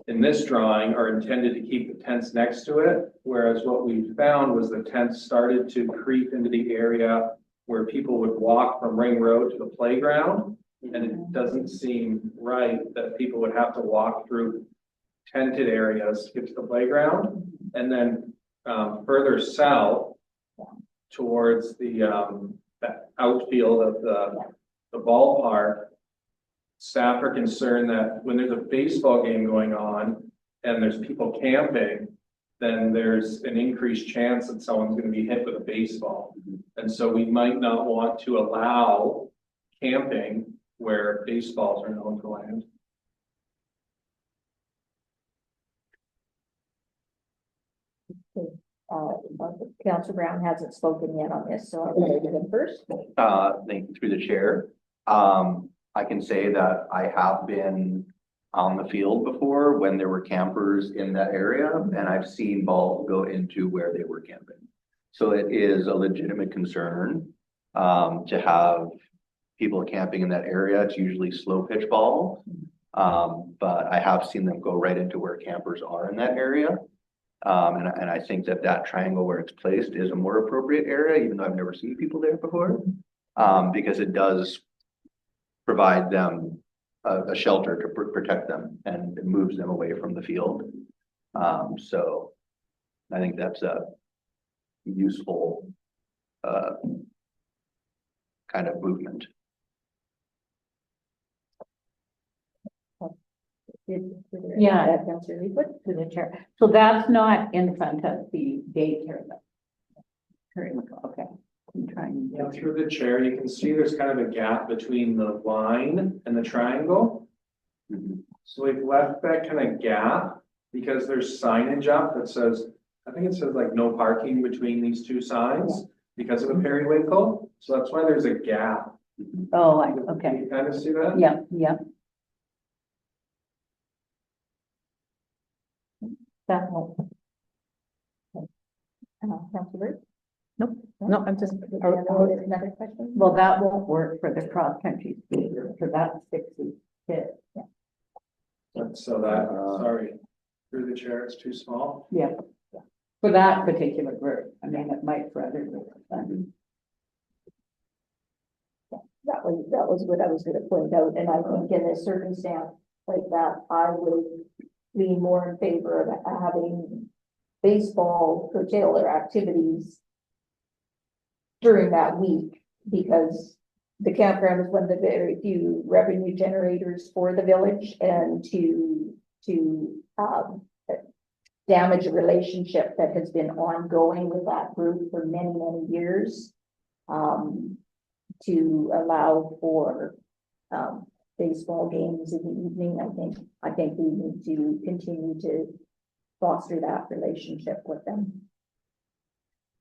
in this drawing are intended to keep the tents next to it. Whereas what we found was the tents started to creep into the area where people would walk from Ring Road to the playground. And it doesn't seem right that people would have to walk through tented areas to get to the playground. And then further south towards the that outfield of the ballpark, staff are concerned that when there's a baseball game going on and there's people camping, then there's an increased chance that someone's going to be hit with a baseball. And so we might not want to allow camping where baseballs are known to land. Councilor Brown hasn't spoken yet on this, so I'll go to him first. Through the chair. I can say that I have been on the field before when there were campers in that area, and I've seen balls go into where they were camping. So it is a legitimate concern to have people camping in that area. It's usually slow pitch balls, but I have seen them go right into where campers are in that area. And I think that triangle where it's placed is a more appropriate area, even though I've never seen people there before, because it does provide them a shelter to protect them, and it moves them away from the field. So I think that's a useful kind of movement. Yeah. Councillor Leawood? To the chair. So that's not in front of the daycare. Okay. I'm trying. Yeah, through the chair, you can see there's kind of a gap between the line and the triangle. So we've left that kind of gap because there's signage up that says, I think it says like no parking between these two signs because of a periwinkle. So that's why there's a gap. Oh, okay. You kind of see that? Yeah, yeah. That won't. Councillor? Nope, no, I'm just, Another question? Well, that won't work for the cross-country ski, for that 60 kids. So that, sorry, through the chair, it's too small. Yeah. For that particular group. I mean, it might for other groups. That was what I was gonna point out, and I think in this circumstance like that, I would be more in favor of having baseball curtail their activities during that week, because the campground is one of the very few revenue generators for the village, and to damage a relationship that has been ongoing with that group for many, many years, to allow for baseball games in the evening. I think we need to continue to foster that relationship with them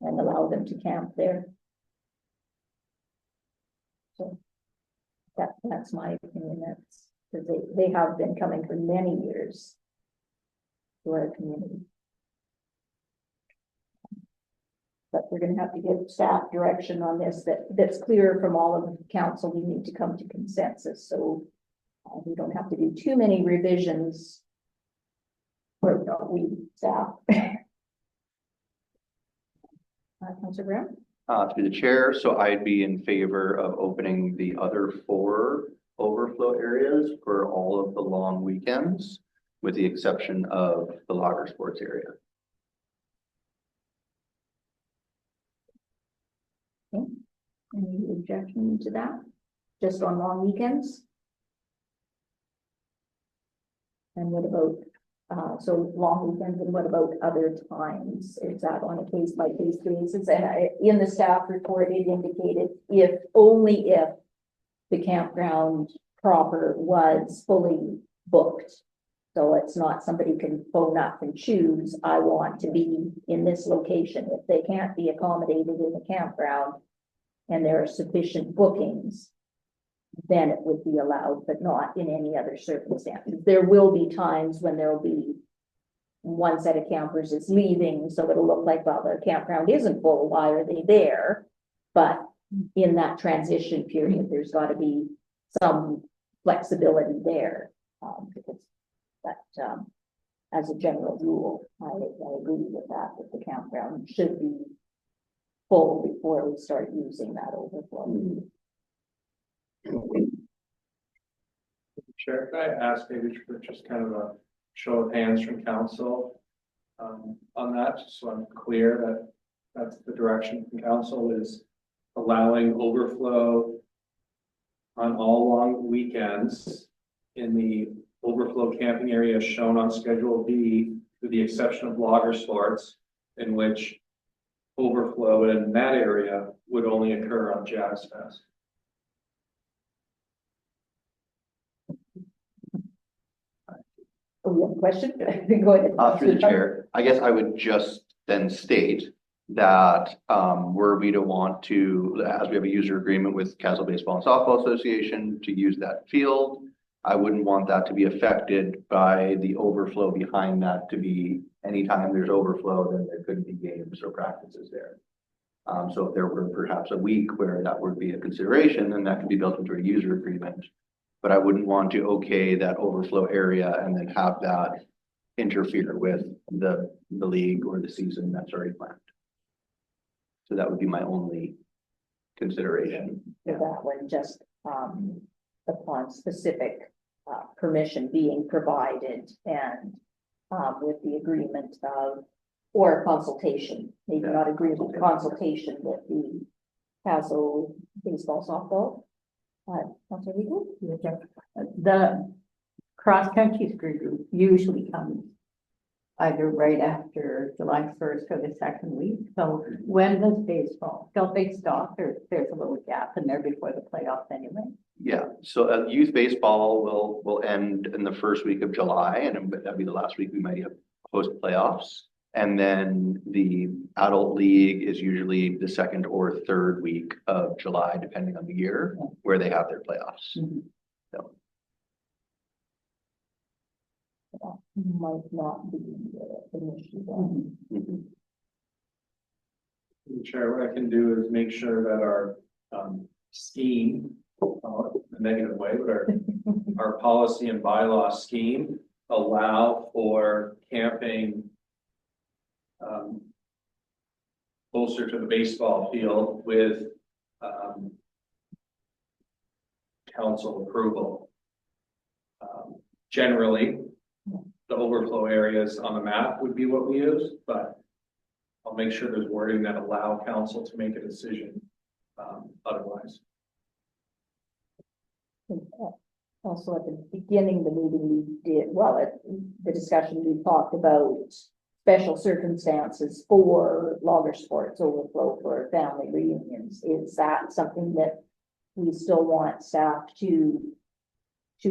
and allow them to camp there. So that's my opinion. That's because they have been coming for many years to our community. But we're gonna have to give staff direction on this that's clear from all of the council. We need to come to consensus, so we don't have to do too many revisions. Or we staff. Councillor Brown? Through the chair, so I'd be in favor of opening the other 4 overflow areas for all of the long weekends, with the exception of the Lager Sports area. Okay. Any objection to that? Just on long weekends? And what about, so long weekends, and what about other times? Is that on a case by case basis? And in the staff report, it indicated only if the campground proper was fully booked. So it's not somebody can phone up and choose, I want to be in this location. If they can't be accommodated in the campground and there are sufficient bookings, then it would be allowed, but not in any other circumstances. There will be times when there will be one set of campers is leaving, so it'll look like, well, their campground isn't full, why are they there? But in that transition period, there's got to be some flexibility there. Because that, as a general rule, I agree with that the campground should be full before we start using that overflow. Chair, could I ask maybe for just kind of a show of hands from council on that, just so I'm clear that that's the direction from council, is allowing overflow on all long weekends in the overflow camping area shown on Schedule B, with the exception of Lager Sports, in which overflow in that area would only occur on Jazz Fest. Oh, you have a question? Go ahead. Through the chair, I guess I would just then state that were we to want to, as we have a user agreement with Kaslo Baseball and Softball Association to use that field, I wouldn't want that to be affected by the overflow behind that. To be anytime there's overflow, then there couldn't be games or practices there. So if there were perhaps a week where that would be a consideration, then that could be built into a user agreement. But I wouldn't want to okay that overflow area and then have that interfere with the league or the season that's already planned. So that would be my only consideration. For that one, just upon specific permission being provided and with the agreement of or a consultation, maybe not agreement, consultation with the Kaslo baseball softball. Councilor Legal? The cross-country group usually comes either right after July 1st or the second week. So when does baseball, don't they stop, or there's a little gap in there before the playoffs anyway? Yeah, so youth baseball will end in the first week of July, and that'd be the last week we might have host playoffs. And then the adult league is usually the second or third week of July, depending on the year, where they have their playoffs. So, Might not be an issue then. Chair, what I can do is make sure that our scheme, a negative way, but our policy and bylaw scheme allow for camping closer to the baseball field with council approval. Generally, the overflow areas on the map would be what we use, but I'll make sure there's wording that allow council to make a decision otherwise. Also, at the beginning of the meeting, we did, well, at the discussion, we talked about special circumstances for logger sports overflow for family reunions. Is that something that we still want staff to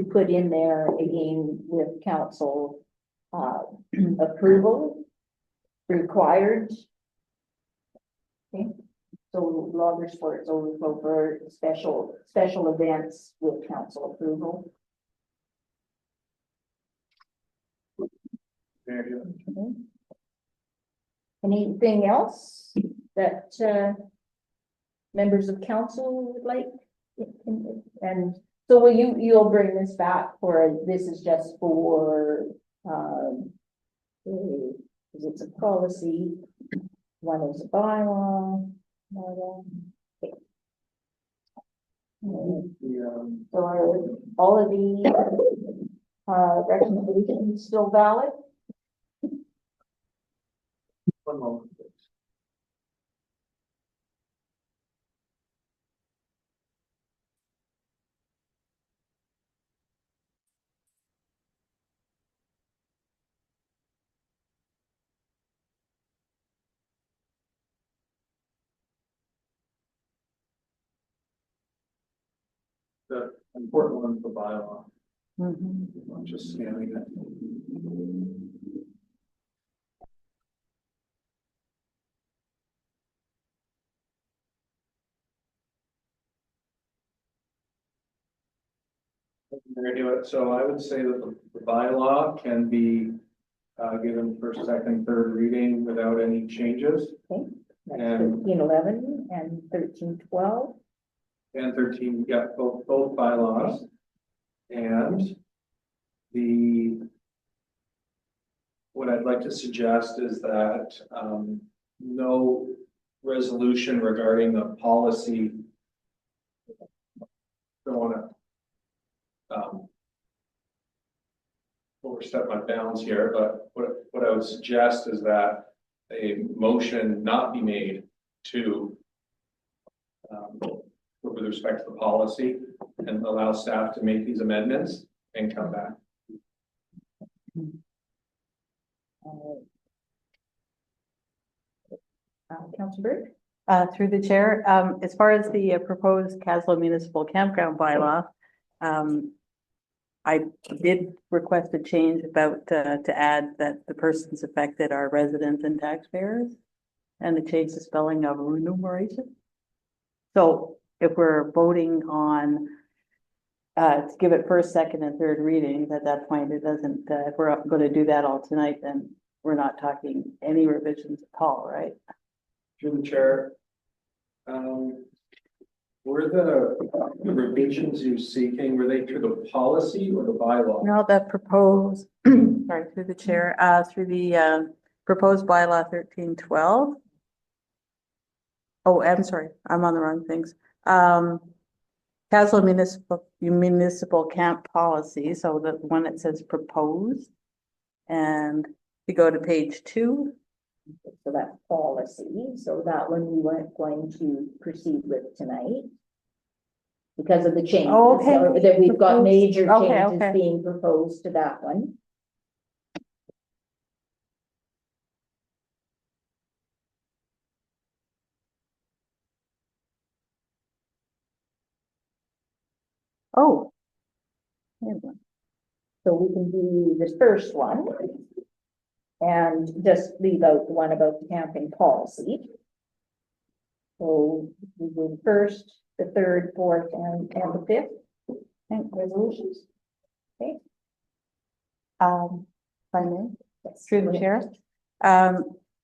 put in there again with council approval required? Okay, so logger sports overflow for special events with council approval. Very good. Okay. Anything else that members of council would like? And so will you'll bring this back for, this is just for, because it's a policy, one is a bylaw. Okay. So are all of the recommendations still valid? One moment, please. The important one is the bylaw. I'm just scanning it. So I would say that the bylaw can be given first, second, third reading without any changes. Okay, that's And- 1311 and 1312. And 13, yeah, both bylaws. And what I'd like to suggest is that no resolution regarding the policy. Don't want to overstep my bounds here, but what I would suggest is that a motion not be made to with respect to the policy, and allow staff to make these amendments and come back. Councilor Burke? Through the chair, as far as the proposed Kaslo Municipal Campground bylaw, I did request a change about to add that the persons affected are residents and taxpayers, and to change the spelling of remuneration. So if we're voting on to give it first, second, and third readings, at that point, it doesn't, if we're going to do that all tonight, then we're not talking any revisions at all, right? Through the chair. Were the revisions you're seeking, were they through the policy or the bylaw? No, the proposed, sorry, through the chair, through the proposed bylaw 1312. Oh, I'm sorry, I'm on the wrong things. Kaslo municipal camp policy, so the one that says proposed. And we go to page 2, So that's policy, so that one we weren't going to proceed with tonight. Because of the changes, Oh, okay. so that we've got Proposed. major Okay, changes okay. being proposed to that one. Oh. There we go. So we can do this first one. And just leave out the one about the camping policy. So we do the first, the third, fourth, and the fifth resolutions. Okay. If I may, Yes. through the chair.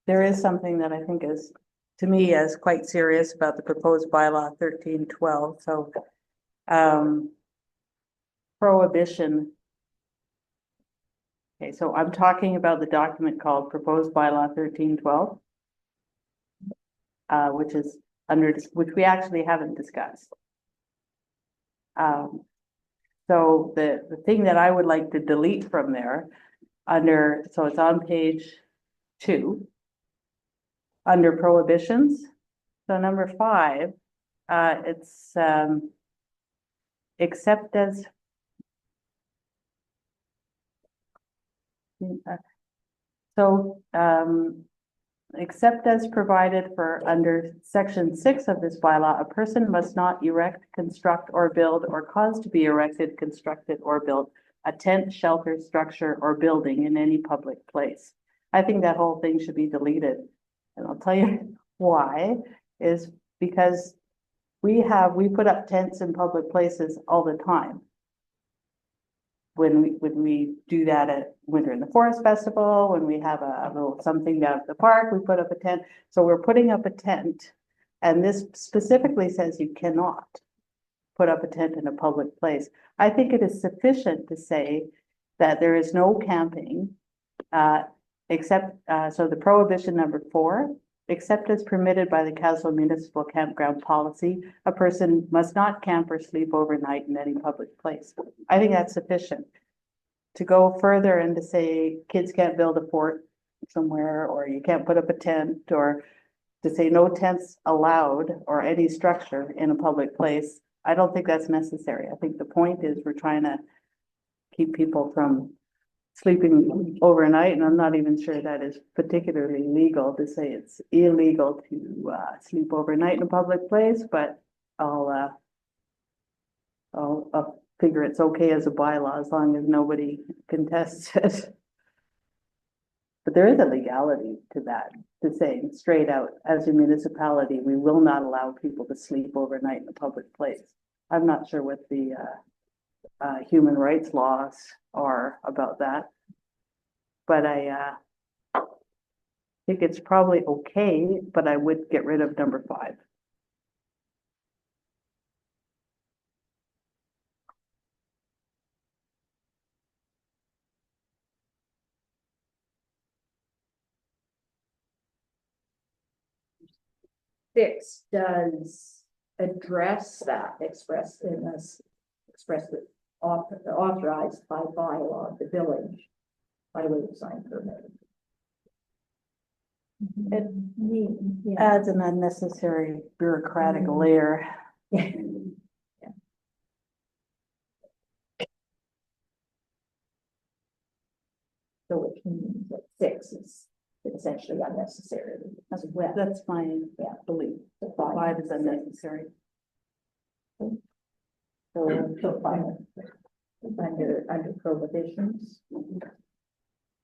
There is something that I think is, to me, is quite serious about the proposed bylaw 1312. So, prohibition. Okay, so I'm talking about the document called Proposed Bylaw 1312. Which is which we actually haven't discussed. So the thing that I would like to delete from there so it's on page 2. Under prohibitions, so number 5, it's except as except as provided for under section 6 of this bylaw, a person must not erect, construct, or build, or cause to be erected, constructed, or built a tent, shelter, structure, or building in any public place. I think that whole thing should be deleted. And I'll tell you why, is because we put up tents in public places all the time. When we do that at Winter in the Forest Festival, when we have a little something down at the park, we put up a tent. So we're putting up a tent, and this specifically says you cannot put up a tent in a public place. I think it is sufficient to say that there is no camping, except, so the prohibition number 4, except as permitted by the Kaslo Municipal Campground Policy, a person must not camp or sleep overnight in any public place. I think that's sufficient. To go further and to say kids can't build a fort somewhere, or you can't put up a tent, or to say no tents allowed or any structure in a public place, I don't think that's necessary. I think the point is we're trying to keep people from sleeping overnight, and I'm not even sure that is particularly legal to say it's illegal to sleep overnight in a public place, but I'll figure it's okay as a bylaw as long as nobody contests it. But there is a legality to that, to say straight out, as a municipality, we will not allow people to sleep overnight in a public place. I'm not sure what the human rights laws are about that. But I think it's probably okay, but I would get rid of number 5. Six does address that, expressed authorized by bylaw of the village by way of sign permit. It adds an unnecessary bureaucratic layer. Yeah. So which means that 6 is essentially unnecessary as well. That's my belief. So 5 is unnecessary. So 5 under prohibitions.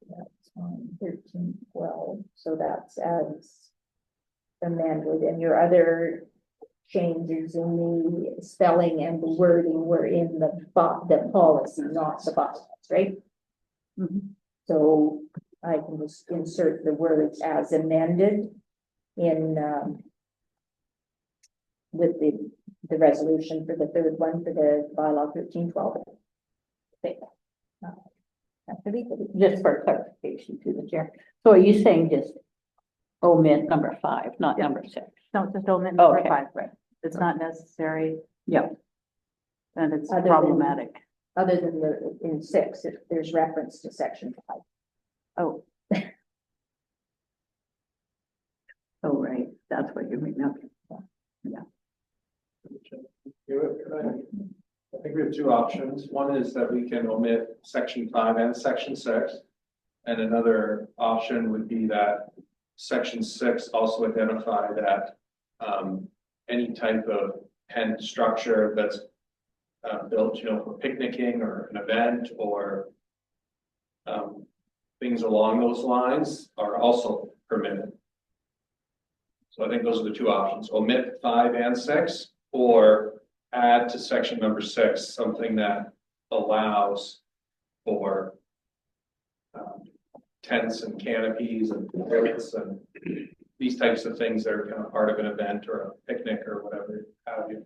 That's on 1312. So that's as amended, and your other changes in the spelling and the wording were in the policy, not the bylaws, right? Mm-hmm. So I can just insert the words as amended in with the resolution for the third one for the bylaw 1312. Okay. Just for clarification to the chair. So are you saying just omit number 5, not number 6? No, just omit number Okay, 5. right. It's not necessary. Yeah. And it's Other than- problematic. Other than in 6, there's reference to section 5. Oh. I think we have two options. One is that we can omit section 5 and section 6. And another option would be that section 6 also identify that any type of tent structure that's built, for picnicking or an event or things along those lines are also permitted. So I think those are the two options: omit 5 and 6, or add to section number 6 something that allows for tents and canopies and pavilions and these types of things that are kind of part of an event or a picnic or whatever have you.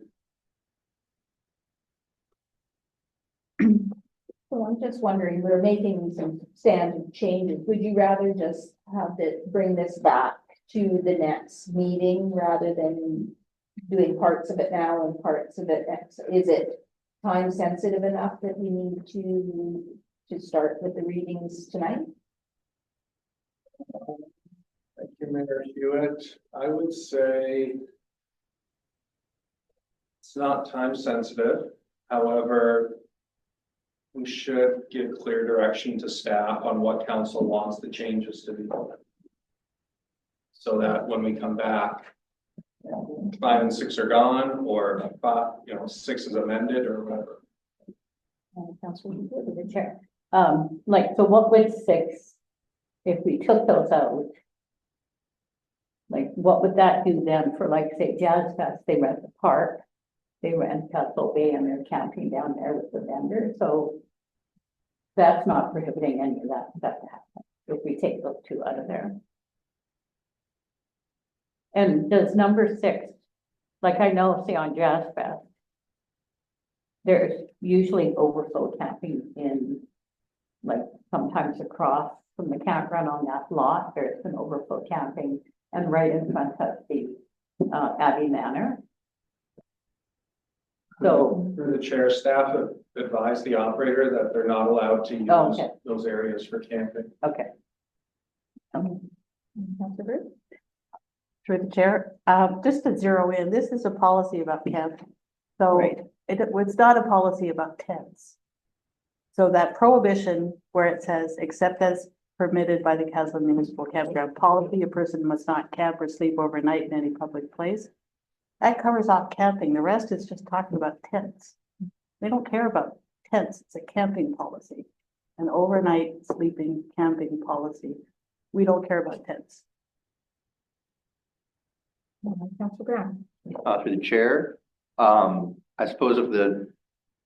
So I'm just wondering, we're making some standard changes. Would you rather just have bring this back to the next meeting rather than doing parts of it now and parts of it next? Is it time sensitive enough that we need to start with the readings tonight? Thank you, Mayor Hewitt. I would say it's not time sensitive. However, we should give clear direction to staff on what council wants the changes to be. So that when we come back, 5 and 6 are gone, or 5, 6 is amended or whatever. Councilor, you go to the chair. So what would 6, if we took those out? Like, what would that do then for, like, say, Jazz Fest? They rent the park, they rent Kaslo Bay, and they're camping down there with the vendor. So that's not prohibiting any of that to happen if we take those 2 out of there. And does number 6, like I know, say on Jazz Fest, there's usually overflow camping in, like, sometimes across from the campground on that lot, there's an overflow camping, and right in front of the Abbey Manor. So through the chair, staff have advised the operator that they're not allowed to use those areas for camping. Okay. Councilor Bird? Through the chair, just to zero in, this is a policy about camp. So Right. it's not a policy about tents. So that prohibition where it says, except as permitted by the Kaslo Municipal Campground Policy, a person must not camp or sleep overnight in any public place. That covers off camping. The rest is just talking about tents. They don't care about tents. It's a camping policy, an overnight sleeping camping policy. We don't care about tents. Councilor Brown? Through the chair, I suppose if the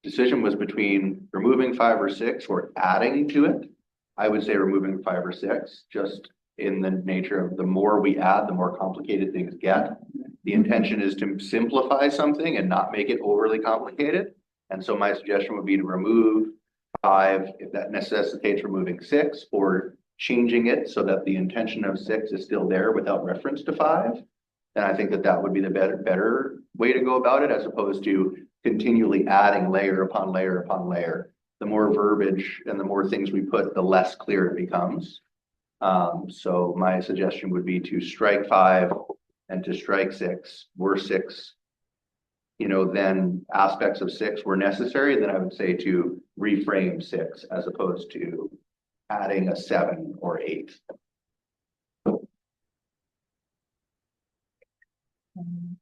decision was between removing 5 or 6 or adding to it, I would say removing 5 or 6, just in the nature of the more we add, the more complicated things get. The intention is to simplify something and not make it overly complicated. And so my suggestion would be to remove 5 if that necessitates removing 6, or changing it so that the intention of 6 is still there without reference to 5. And I think that would be the better way to go about it, as opposed to continually adding layer upon layer upon layer. The more verbiage and the more things we put, the less clear it becomes. So my suggestion would be to strike 5 and to strike 6. Were 6, then aspects of 6 were necessary, then I would say to reframe 6 as opposed to adding a 7 or 8.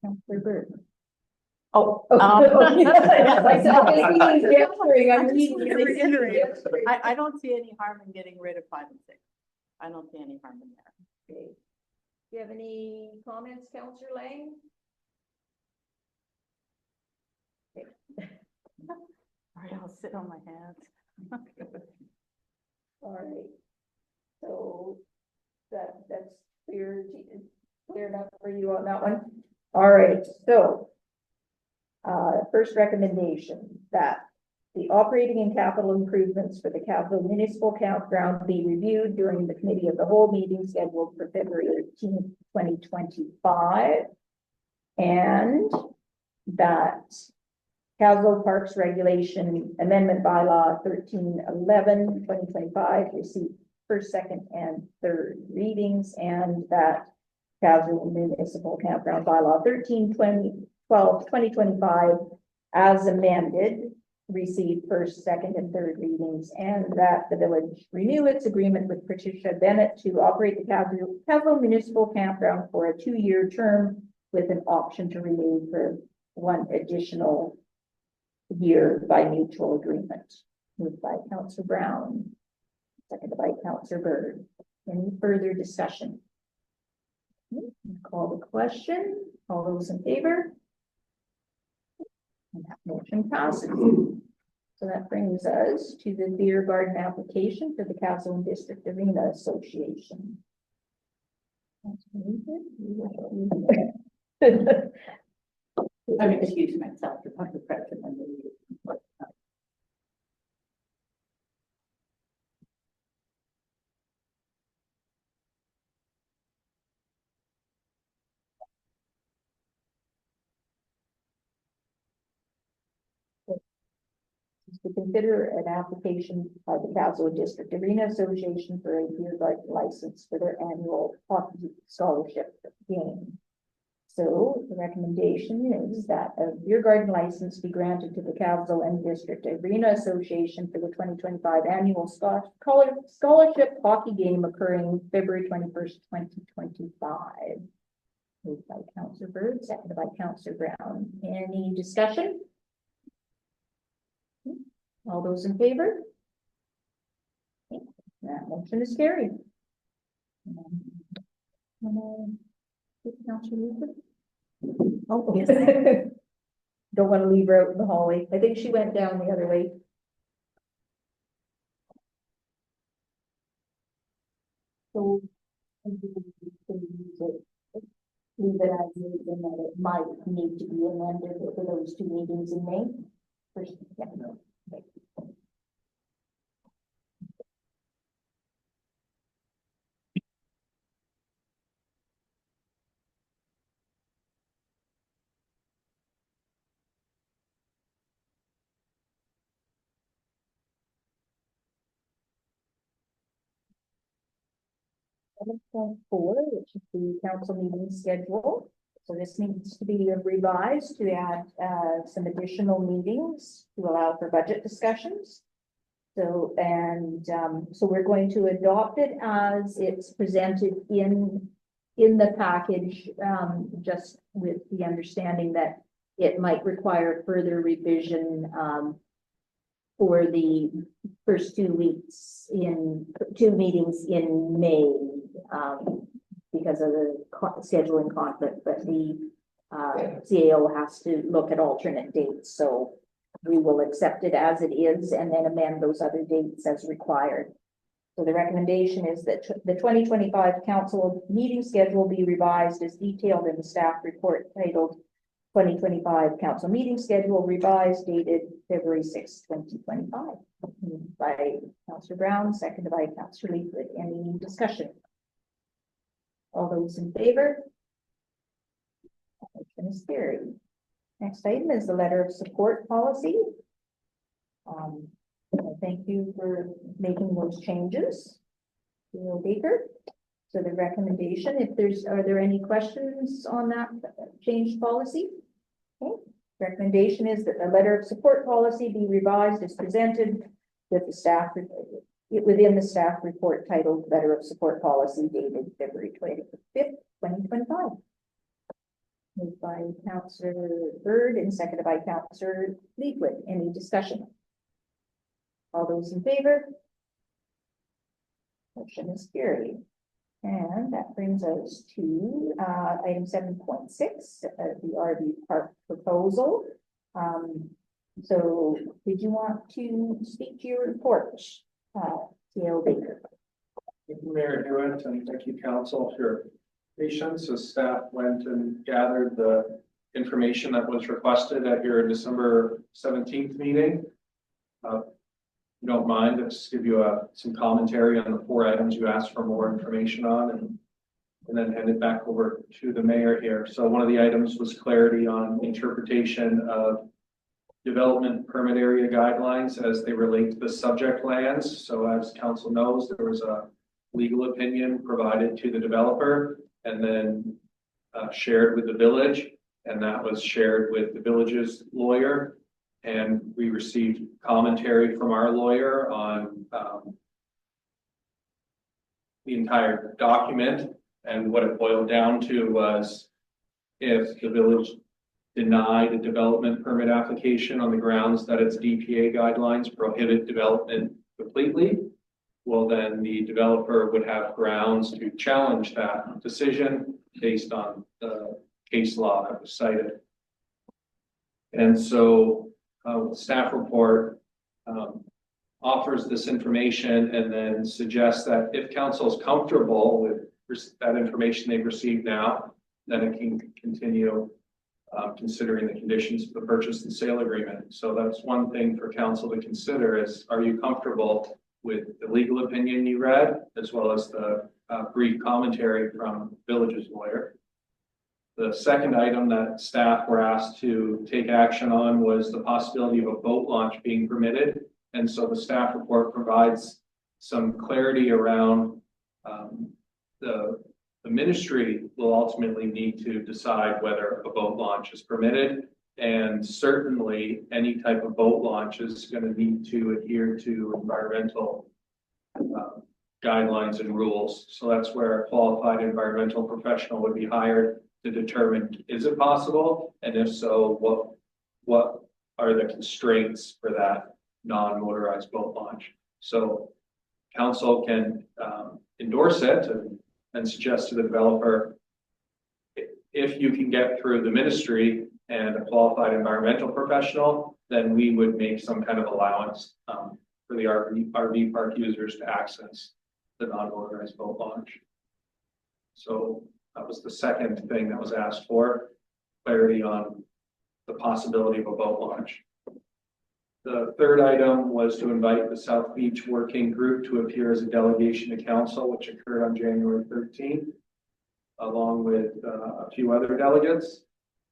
Councilor Bird? Oh, I don't see any harm in getting rid of 5 and 6. I don't see any harm in that. Okay. Do you have any comments, Councilor Lang? Okay. All right, I'll sit on my hands. All right. So that's clear enough for you on that one. All right. So first recommendation that the operating and capital improvements for the Kaslo Municipal Campground be reviewed during the committee of the whole meeting scheduled for February 18th, 2025. And that Kaslo Parks Regulation Amendment Bylaw 1311, 2025 receive first, second, and third readings, and that Kaslo Municipal Campground Bylaw 13/2025 as amended, receive first, second, and third readings, and that the village renew its agreement with Patricia Bennett to operate the Kaslo Municipal Campground for a 2-year term with an option to renew for 1 additional year by mutual agreement. Moved by Councillor Brown, seconded by Councillor Byrd. Any further discussion? Call the question. All those in favor? And that motion passes. So that brings us to the beer garden application for the Kaslo and District Arena Association. I'm excusing myself to talk to the president. To consider an application by the Kaslo District Arena Association for a beer garden license for their annual hockey scholarship game. So the recommendation is that a beer garden license be granted to the Kaslo and District Arena Association for the 2025 annual scholarship hockey game occurring February 21st, 2025. Moved by Councillor Byrd, seconded by Councillor Brown. Any discussion? All those in favor? Okay, that motion is carried. Oh, yes. Don't want to leave her out in the hallway. I think she went down the other way. So leave it as is, and that it might need to be amended for those 2 meetings in May. First, yeah, no. Okay. .4, which is the council meeting schedule. So this needs to be revised to add some additional meetings to allow for budget discussions. So, so we're going to adopt it as it's presented in the package, just with the understanding that it might require further revision for the first 2 weeks in 2 meetings in May, because of the scheduling conflict, but the CAO has to look at alternate dates. So we will accept it as it is and then amend those other dates as required. So the recommendation is that the 2025 council meeting schedule be revised as detailed in the staff report titled 2025 council meeting schedule revised, dated February 6, 2025. Moved by Councillor Brown, seconded by Councillor Leaford. Any discussion? All those in favor? Motion is carried. Next item is the letter of support policy. Thank you for making those changes. Neil Baker. So the recommendation, are there any questions on that changed policy? Okay. Recommendation is that the letter of support policy be revised as presented with the staff within the staff report titled letter of support policy dated February 25th, 2025. Moved by Councillor Byrd and seconded by Councillor Leafwood. Any discussion? All those in favor? Motion is carried. And that brings us to item 7.6, the RV park proposal. So did you want to speak to your report, CAO Baker? Thank you, Mayor Hewitt, and thank you, council, for your patience as staff went and gathered the information that was requested at your December 17th meeting. If you don't mind, I'll just give you some commentary on the 4 items you asked for more information on, and then hand it back over to the mayor here. So one of the items was clarity on interpretation of development permit area guidelines as they relate to the subject lands. So as council knows, there was a legal opinion provided to the developer and then shared with the village, and that was shared with the village's lawyer. And we received commentary from our lawyer on the entire document. And what it boiled down to was, if the village denied a development permit application on the grounds that its DPA guidelines prohibit development completely, well, then the developer would have grounds to challenge that decision based on the case law that was cited. And so the staff report offers this information and then suggests that if council is comfortable with that information they've received now, then it can continue considering the conditions of the purchase and sale agreement. So that's one thing for council to consider is, are you comfortable with the legal opinion you read, as well as the brief commentary from village's lawyer? The second item that staff were asked to take action on was the possibility of a boat launch being permitted. And so the staff report provides some clarity around the ministry will ultimately need to decide whether a boat launch is permitted. And certainly any type of boat launch is going to need to adhere to environmental guidelines and rules. So that's where a qualified environmental professional would be hired to determine, is it possible? And if so, what are the constraints for that non-motorized boat launch? So council can endorse it and suggest to the developer, if you can get through the ministry and a qualified environmental professional, then we would make some kind of allowance for the RV park users to access the non-motorized boat launch. So that was the second thing that was asked for, clarity on the possibility of a boat launch. The third item was to invite the South Beach Working Group to appear as a delegation to council, which occurred on January 13th, along with a few other delegates.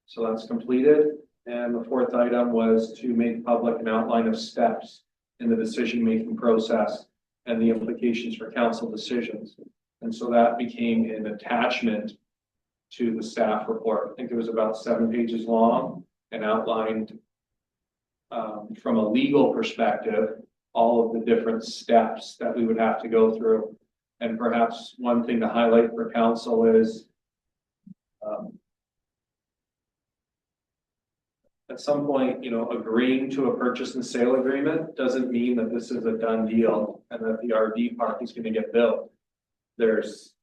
So that's completed. And the fourth item was to make public an outline of steps in the decision-making process and the implications for council decisions. And so that became an attachment to the staff report. I think it was about 7 pages long and outlined from a legal perspective, all of the different steps that we would have to go through. And perhaps one thing to highlight for council is at some point, agreeing to a purchase and sale agreement doesn't mean that this is a done deal and that the RV park is going to get built. There's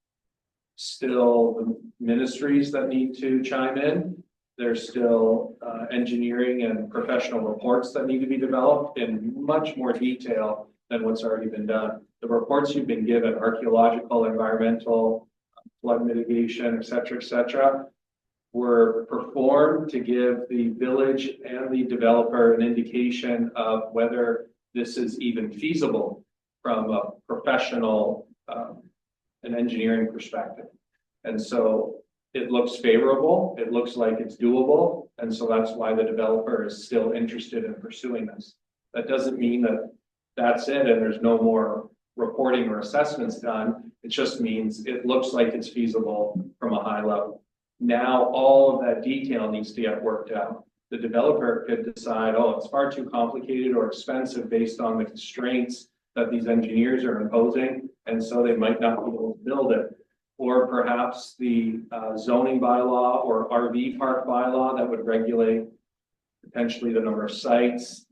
still the ministries that need to chime in. There's still engineering and professional reports that need to be developed in much more detail than what's already been done. The reports you've been given, archaeological, environmental, flood mitigation, et cetera, were performed to give the village and the developer an indication of whether this is even feasible from a professional and engineering perspective. And so it looks favorable, it looks like it's doable, and so that's why the developer is still interested in pursuing this. That doesn't mean that that's it and there's no more reporting or assessments done. It just means it looks like it's feasible from a high level. Now all of that detail needs to get worked out. The developer could decide, oh, it's far too complicated or expensive based on the constraints that these engineers are imposing, and so they might not be able to build it. Or perhaps the zoning bylaw or RV park bylaw that would regulate potentially the number of sites,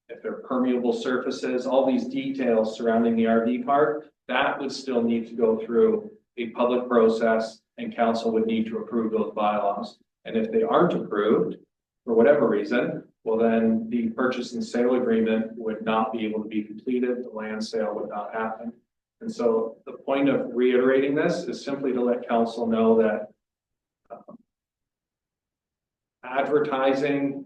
if they're permeable surfaces, all these details surrounding the RV park, that would still need to go through a public process and council would need to approve those bylaws. And if they aren't approved, for whatever reason, well then the purchase and sale agreement would not be able to be completed, the land sale would not happen. And so the point of reiterating this is simply to let council know that advertising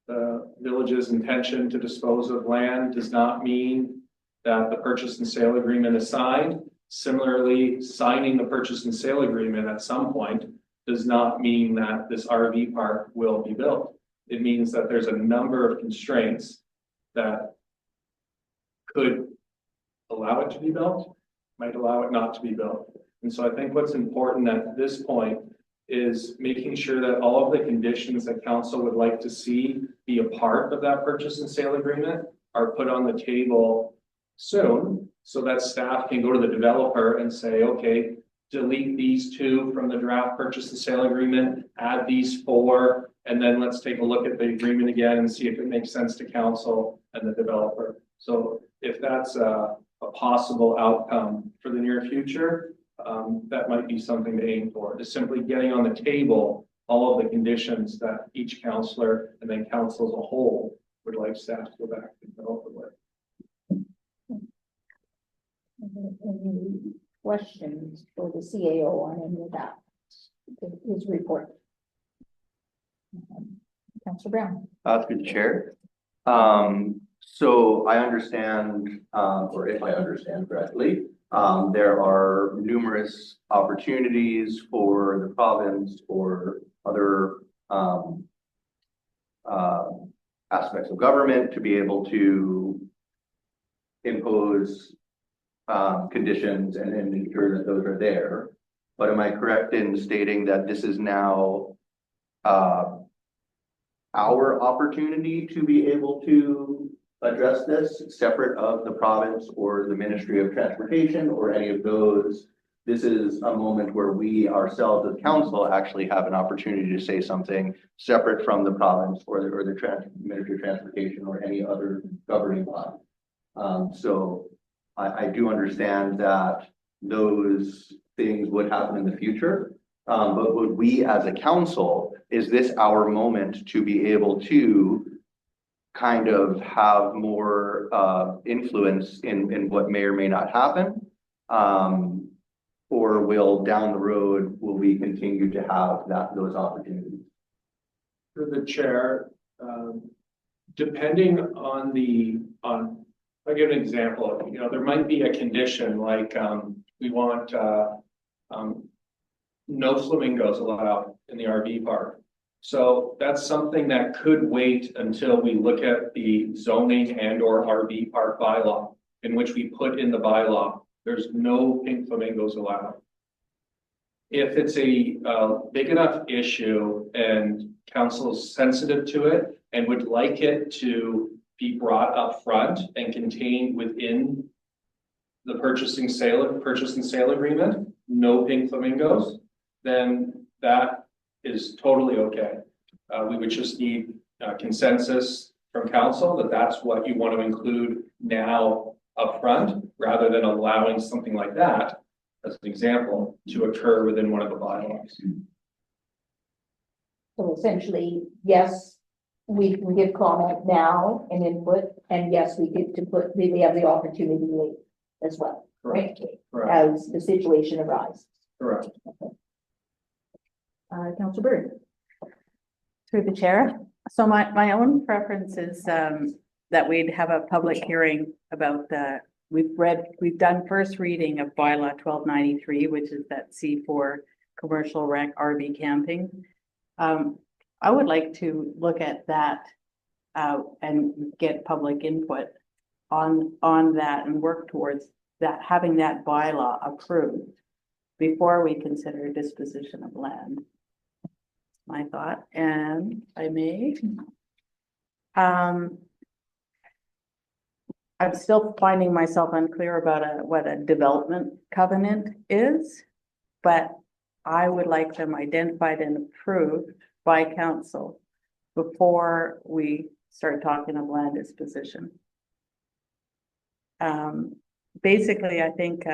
the village's intention to dispose of land does not mean that the purchase and sale agreement is signed. Similarly, signing the purchase and sale agreement at some point does not mean that this RV park will be built. It means that there's a number of constraints that could allow it to be built, might allow it not to be built. And so I think what's important at this point is making sure that all of the conditions that council would like to see be a part of that purchase and sale agreement are put on the table soon, so that staff can go to the developer and say, okay, delete these 2 from the draft purchase and sale agreement, add these 4, and then let's take a look at the agreement again and see if it makes sense to council and the developer. So if that's a possible outcome for the near future, that might be something to aim for, is simply getting on the table all of the conditions that each councillor and then council as a whole would like staff to go back and develop with. Any questions for the CAO on any of that? His report. Councillor Brown. Through the chair. So I understand, or if I understand correctly, there are numerous opportunities for the province or other aspects of government to be able to impose conditions and ensure that those are there. But am I correct in stating that this is now our opportunity to be able to address this separate of the province or the Ministry of Transportation or any of those? This is a moment where we ourselves as council actually have an opportunity to say something separate from the province or the Ministry of Transportation or any other governing body. So I do understand that those things would happen in the future. But would we as a council, is this our moment to be able to kind of have more influence in what may or may not happen? Or will down the road, will we continue to have those opportunities? For the chair, depending on I'll give an example. You know, there might be a condition like we want no flamingos allowed in the RV park. So that's something that could wait until we look at the zoning and or RV park bylaw, in which we put in the bylaw, there's no pink flamingos allowed. If it's a big enough issue and council is sensitive to it and would like it to be brought up front and contained within the purchase and sale agreement, no pink flamingos, then that is totally okay. We would just need consensus from council that that's what you want to include now up front, rather than allowing something like that, as an example, to occur within one of the bylaws. So essentially, yes, we can give comment now and input, and yes, we have the opportunity later as well, right? Correct. As the situation arises. Correct. Councillor Bird. Through the chair. So my own preference is that we'd have a public hearing about we've done first reading of bylaw 1293, which is that C4 commercial rec RV camping. I would like to look at that and get public input on that and work towards that, having that bylaw approved before we consider disposition of land. My thought, and I may. I'm still finding myself unclear about what a development covenant is, but I would like them identified and approved by council before we start talking of land disposition. Basically, I think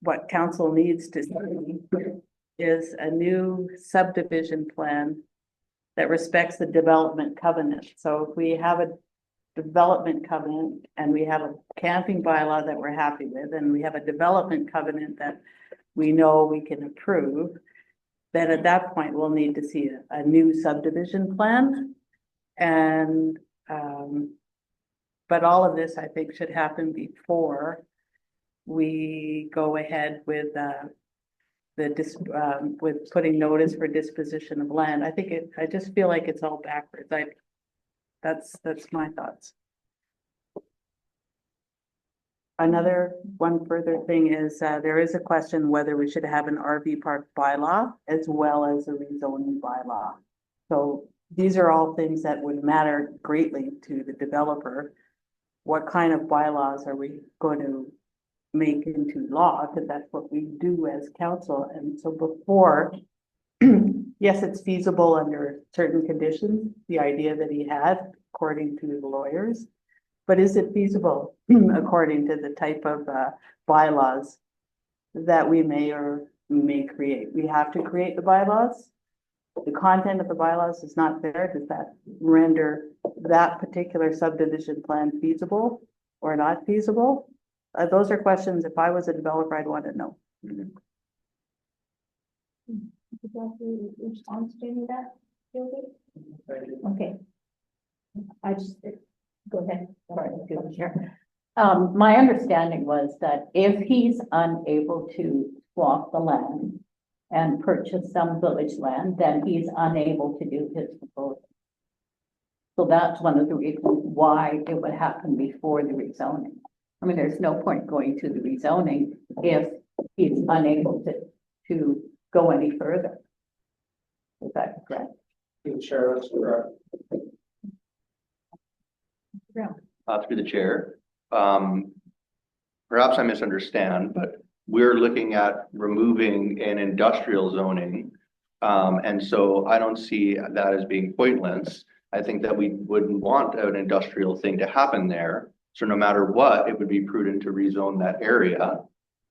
what council needs to see is a new subdivision plan that respects the development covenant. So if we have a development covenant and we have a camping bylaw that we're happy with, and we have a development covenant that we know we can approve, then at that point we'll need to see a new subdivision plan. And but all of this, I think, should happen before we go ahead with with putting notice for disposition of land. I just feel like it's all backwards. That's my thoughts. Another one further thing is, there is a question whether we should have an RV park bylaw as well as a rezoning bylaw. So these are all things that would matter greatly to the developer. What kind of bylaws are we going to make into law? Because that's what we do as council. And so before, yes, it's feasible under certain conditions, the idea that he had, according to the lawyers. But is it feasible according to the type of bylaws that we may or may create? We have to create the bylaws. The content of the bylaws is not there. Does that render that particular subdivision plan feasible or not feasible? Those are questions, if I was a developer, I'd want to know. Would you like to respond to any of that, Gilby? Thank you. Okay. I just, go ahead. Sorry, through the chair. My understanding was that if he's unable to swap the land and purchase some village land, then he's unable to do his proposal. So that's one of the reasons why it would happen before the rezoning. I mean, there's no point going to the rezoning if he's unable to go any further. Is that correct? Chair, that's correct. Through the chair. Perhaps I misunderstand, but we're looking at removing an industrial zoning. And so I don't see that as being pointless. I think that we wouldn't want an industrial thing to happen there. So no matter what, it would be prudent to rezone that area.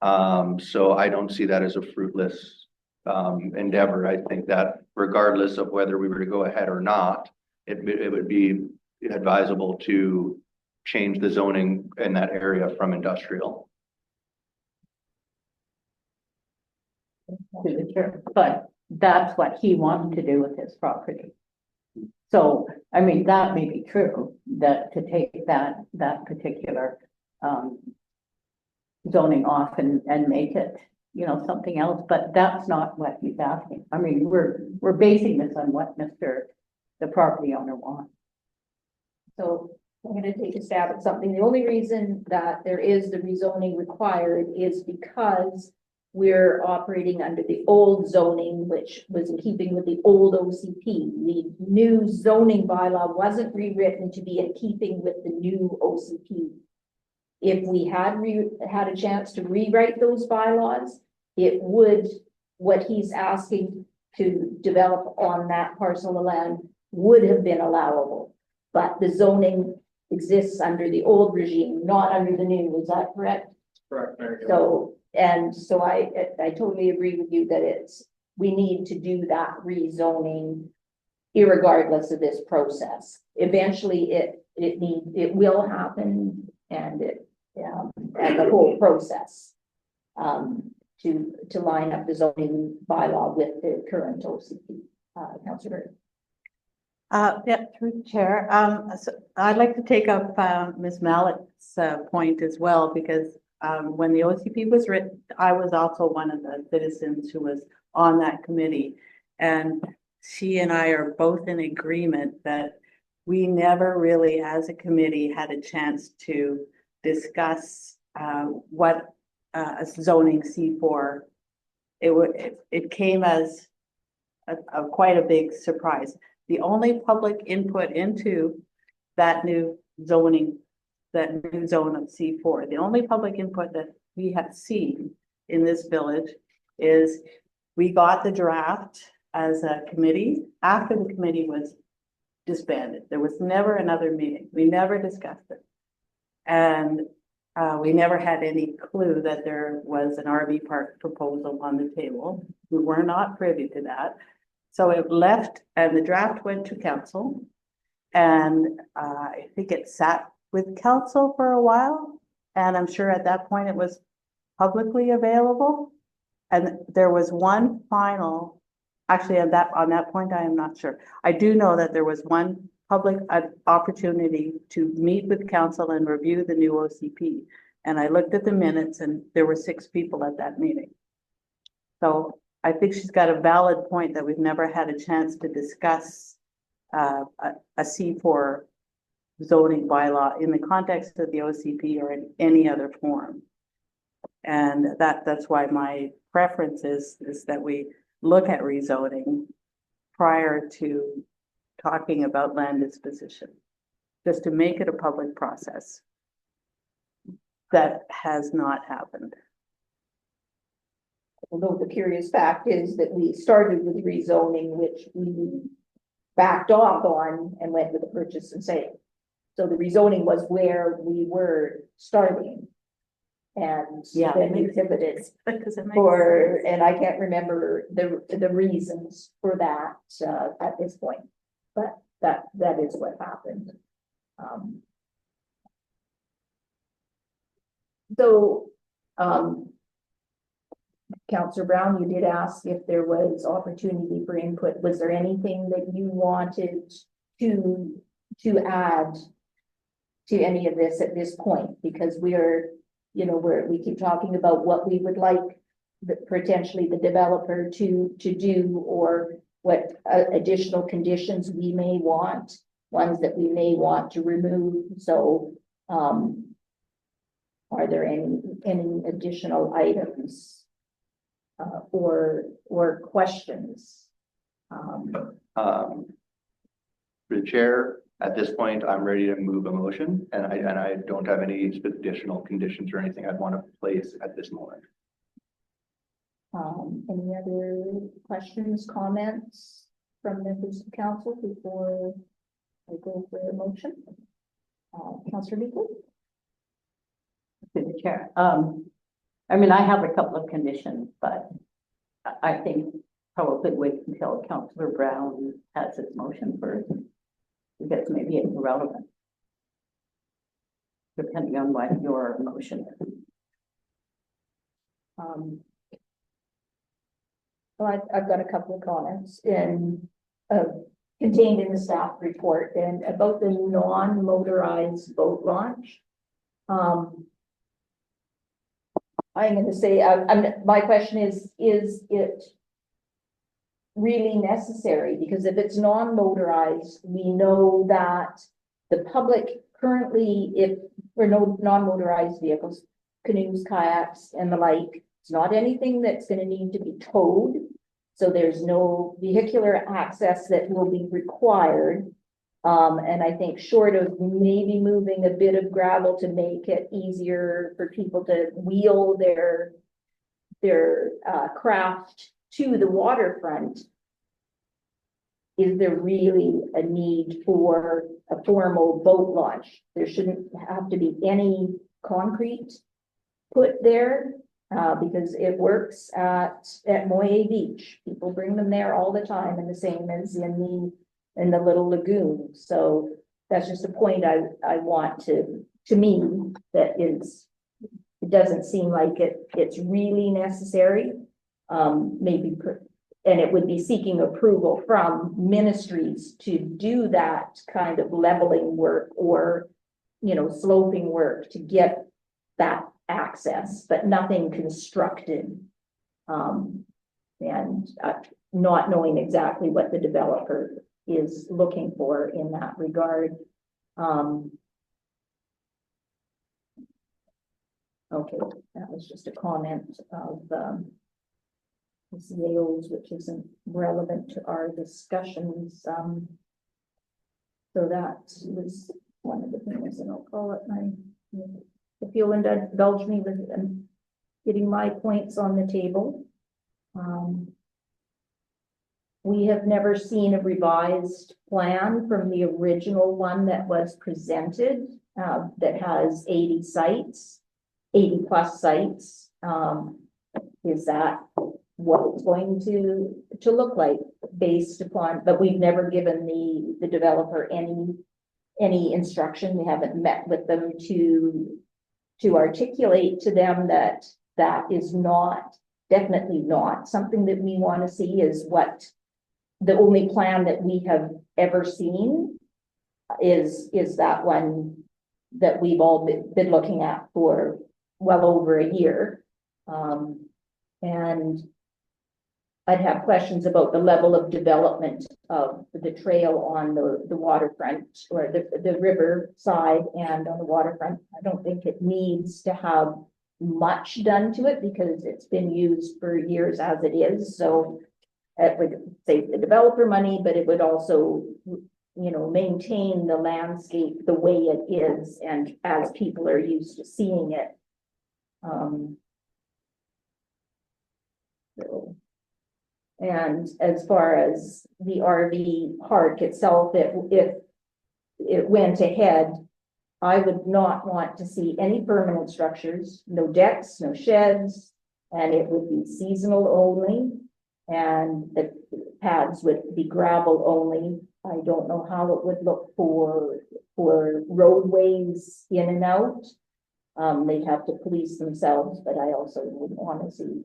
So I don't see that as a fruitless endeavor. I think that regardless of whether we were to go ahead or not, it would be advisable to change the zoning in that area from industrial. To the chair, but that's what he wanted to do with his property. So, I mean, that may be true, that to take that particular zoning off and make it, you know, something else, but that's not what he's asking. I mean, we're basing this on what the property owner wants. So I'm going to take a stab at something. The only reason that there is the rezoning required is because we're operating under the old zoning, which was in keeping with the old OCP. The new zoning bylaw wasn't rewritten to be in keeping with the new OCP. If we had a chance to rewrite those bylaws, it would, what he's asking to develop on that parcel of land would have been allowable. But the zoning exists under the old regime, not under the new. Is that correct? Correct. There you go. So, and so I totally agree with you that we need to do that rezoning irregardless of this process. Eventually it will happen, and and the whole process to line up the zoning bylaw with the current OCP. Councillor. Yeah, through the chair. So I'd like to take up Ms. Mallett's point as well, because when the OCP was written, I was also one of the citizens who was on that committee. And she and I are both in agreement that we never really, as a committee, had a chance to discuss what a zoning C4. It came as quite a big surprise. The only public input into that new zoning, that new zone of C4, the only public input that we have seen in this village is we got the draft as a committee after the committee was disbanded. There was never another meeting. We never discussed it. And we never had any clue that there was an RV park proposal on the table. We were not privy to that. So it left, and the draft went to council, and I think it sat with council for a while, and I'm sure at that point it was publicly available. And there was one final, actually on that point I am not sure. I do know that there was one public opportunity to meet with council and review the new OCP. And I looked at the minutes, and there were 6 people at that meeting. So I think she's got a valid point that we've never had a chance to discuss a C4 zoning bylaw in the context of the OCP or in any other form. And that's why my preference is that we look at rezoning prior to talking about land disposition, just to make it a public process. That has not happened. Although the curious fact is that we started with rezoning, which we backed off on and went with the purchase and sale. So the rezoning was where we were starting. And Yeah, then we pivoted Because it makes for, sense. and I can't remember the reasons for that at this point, but that is what happened. So, Councillor Brown, you did ask if there was opportunity for input. Was there anything that you wanted to add to any of this at this point? Because we keep talking about what we would like potentially the developer to do, or what additional conditions we may want, ones that we may want to remove. So, are there any additional items or questions? For the chair, at this point, I'm ready to move a motion, and I don't have any additional conditions or anything I'd want to place at this moment. Any other questions, comments from members of council before I go for a motion? Councillor Leakley? To the chair. I mean, I have a couple of conditions, but I think probably wait until Councillor Brown has his motion first, because maybe it's irrelevant, depending on what your motion is. Well, I've got a couple of comments contained in the staff report and about the non-motorized boat launch. I'm going to say, my question is it really necessary? Because if it's non-motorized, we know that the public currently, if for no non-motorized vehicles, canoes, kayaks, and the like, it's not anything that's going to need to be towed. So there's no vehicular access that will be required. And I think short of maybe moving a bit of gravel to make it easier for people to wheel their craft to the waterfront, is there really a need for a formal boat launch? There shouldn't have to be any concrete put there, because it works at Moye Beach. People bring them there all the time, and the same as in the little lagoon. So that's just a point I want to me, that is, it doesn't seem like it's really necessary. Maybe, and it would be seeking approval from ministries to do that kind of leveling work or, sloping work to get that access, but nothing constructed. And not knowing exactly what the developer is looking for in that regard. Okay, that was just a comment of Yale's, which isn't relevant to our discussions. So that was one of the things, and I'll call it if you'll indulge me with getting my points on the table. We have never seen a revised plan from the original one that was presented, that has 80 sites, 80 plus sites. Is that what it's going to look like based upon, but we've never given the developer any instruction. We haven't met with them to articulate to them that is definitely not something that we want to see. Is what the only plan that we have ever seen is that one that we've all been looking at for well over a year. And I'd have questions about the level of development of the trail on the waterfront or the river side and on the waterfront. I don't think it needs to have much done to it because it's been used for years as it is. So it would save the developer money, but it would also, you know, maintain the landscape the way it is and as people are used to seeing it. So, and as far as the RV park itself, if it went ahead, I would not want to see any permanent structures, no decks, no sheds, and it would be seasonal only. And the pads would be gravel only. I don't know how it would look for roadways in and out. They'd have to police themselves, but I also wouldn't want to see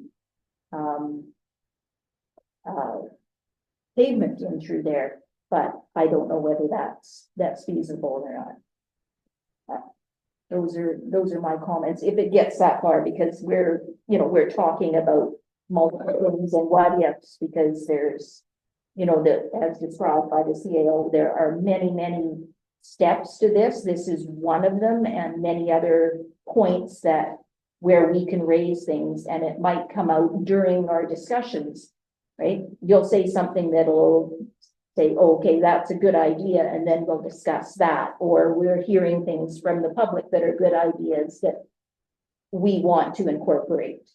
pavement in through there, but I don't know whether that's feasible or not. Those are my comments, if it gets that far, because we're talking about multiple things and what ifs, because there's, as described by the CAO, there are many steps to this. This is one of them, and many other points where we can raise things, and it might come out during our discussions, right? You'll say something that'll say, oh, okay, that's a good idea, and then we'll discuss that. Or we're hearing things from the public that are good ideas that we want to incorporate.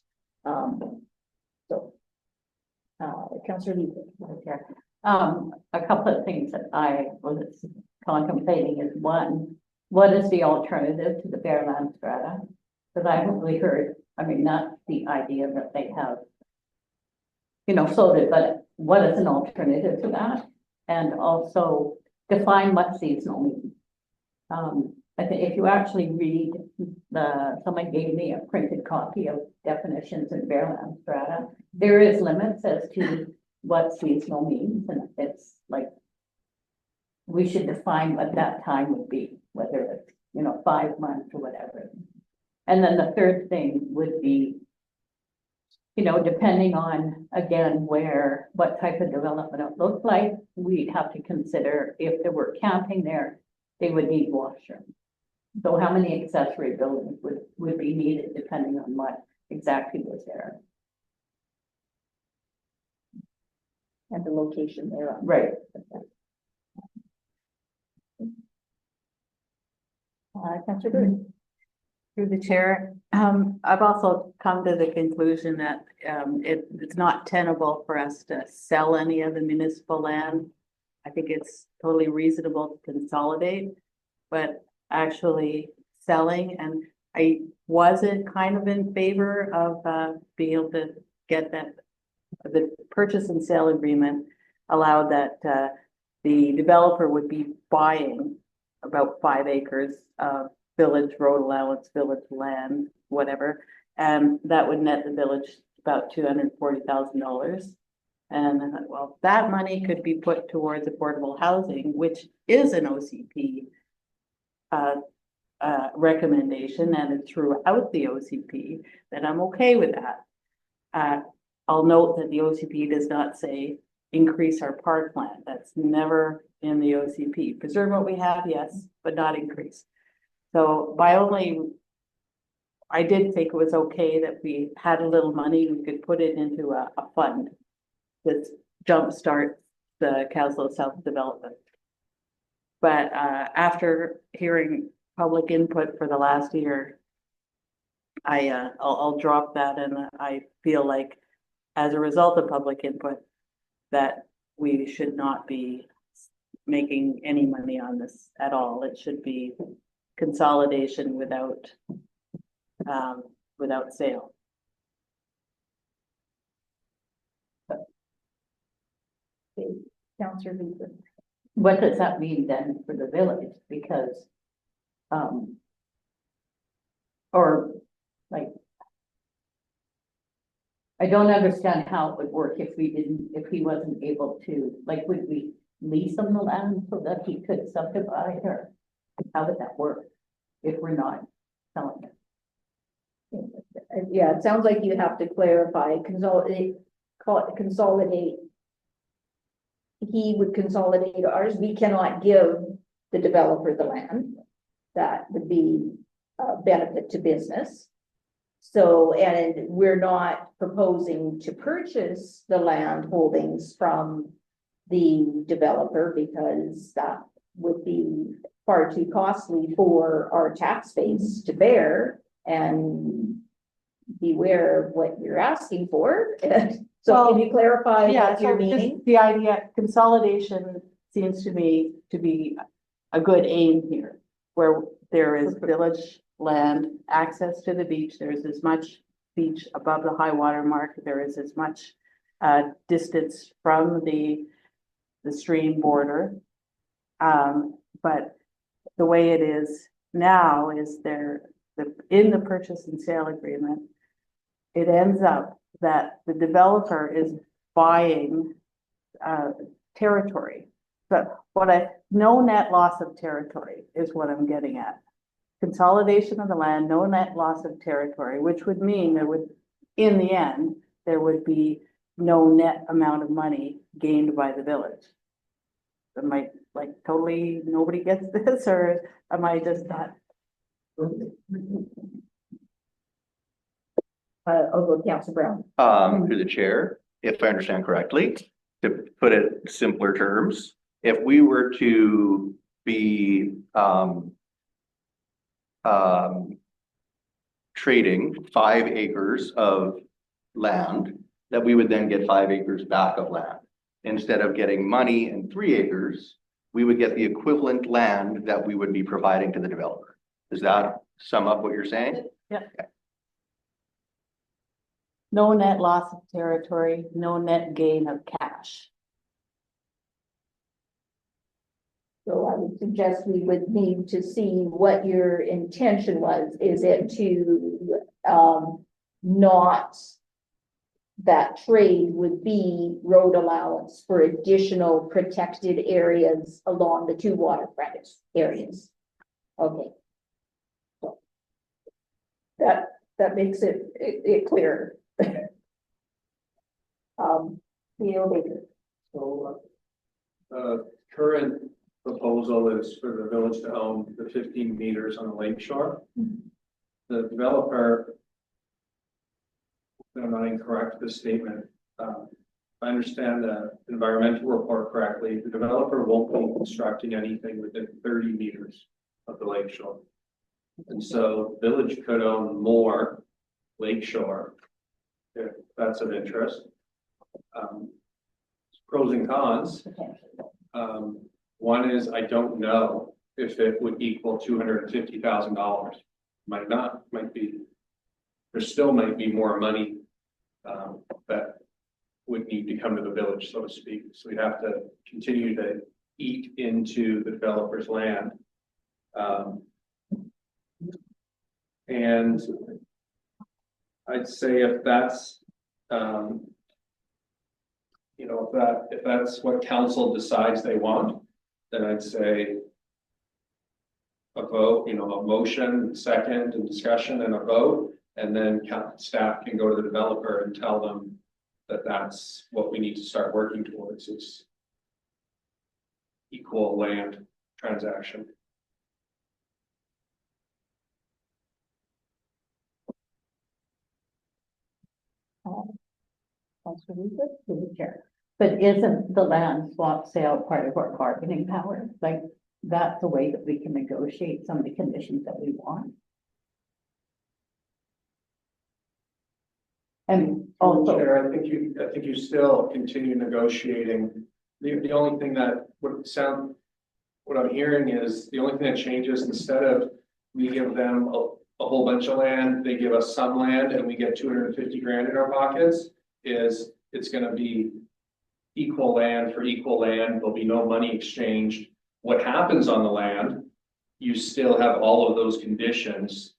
Councillor Lee. Okay. A couple of things that I was contemplating is, one, what is the alternative to the bare land strata? Because I haven't really heard, not the idea that they have, floated, but what is an alternative to that? And also define what seasonal means. I think if you actually read someone gave me a printed copy of definitions in bare land strata, there is limits as to what seasonal means, and it's like we should define what that time would be, whether it's 5 months or whatever. And then the third thing would be, depending on, again, what type of development it looked like, we'd have to consider if there were camping there, they would need washrooms. So how many accessory buildings would be needed depending on what exactly was there. And the location thereof. Right. Councillor Bird. Through the chair, I've also come to the conclusion that it's not tenable for us to sell any of the municipal land. I think it's totally reasonable to consolidate, but actually selling, and I wasn't kind of in favor of being able to get that the purchase and sale agreement allowed that the developer would be buying about 5 acres of village road allowance, village land, whatever, and that would net the village about $240,000. And I thought, well, that money could be put towards affordable housing, which is an OCP recommendation, and it's throughout the OCP, then I'm okay with that. I'll note that the OCP does not say increase our park land. That's never in the OCP. Preserve what we have, yes, but not increase. So I did think it was okay that we had a little money, we could put it into a fund that jumpstart the Kaslo South development. But after hearing public input for the last year, I'll drop that, and I feel like as a result of public input that we should not be making any money on this at all. It should be consolidation without sale. Councillor Lee. What does that mean then for the village? Because, I don't understand how it would work if he wasn't able to, would we lease him the land so that he could subdivide, or how would that work if we're not selling it? Yeah, it sounds like you have to clarify, consolidate. He would consolidate ours. We cannot give the developer the land. That would be a benefit to business. So, and we're not proposing to purchase the land holdings from the developer because that would be far too costly for our tax base to bear, and beware of what you're asking for. So can you clarify Yeah, what you're so just meaning? the idea, consolidation seems to me to be a good aim here, where there is village land, access to the beach, there is as much beach above the high water mark, there is as much distance from the stream border. But the way it is now is in the purchase and sale agreement, it ends up that the developer is buying territory. But no net loss of territory is what I'm getting at. Consolidation of the land, no net loss of territory, which would mean in the end, there would be no net amount of money gained by the village. Am I totally, nobody gets this, or am I just not? I'll go Councilor Brown. Through the chair, if I understand correctly, to put it in simpler terms, if we were to be trading 5 acres of land, that we would then get 5 acres back of land. Instead of getting money and 3 acres, we would get the equivalent land that we would be providing to the developer. Does that sum up what you're saying? Yeah. Okay. No net loss of territory, no net gain of cash. So I would suggest we would need to see what your intention was. Is it to not that trade would be road allowance for additional protected areas along the 2 waterfront areas? Okay. So that makes it clear. Leo Baker. So, current proposal is for the village to own the 15 meters on the lake shore. The developer, if I'm not incorrect, this statement, if I understand the environmental report correctly, the developer won't be constructing anything within 30 meters of the lake shore. And so the village could own more lake shore if that's of interest. Pros and cons. One is I don't know if it would equal $250,000. Might not, might be. There still might be more money that would need to come to the village, so to speak. So we'd have to continue to eat into the developer's land. And I'd say if that's, if that's what council decides they want, then I'd say a vote, a motion, second, and discussion, and a vote, and then staff can go to the developer and tell them that that's what we need to start working towards, is equal land transaction. But isn't the land swap sale part of our bargaining power? Like, that's the way that we can negotiate some of the conditions that we want. And also, Chair, I think you still continue negotiating. The only thing that what I'm hearing is the only thing that changes, instead of we give them a whole bunch of land, they give us some land and we get 250 grand in our pockets, is it's going to be equal land for equal land. There'll be no money exchanged. What happens on the land, you still have all of those conditions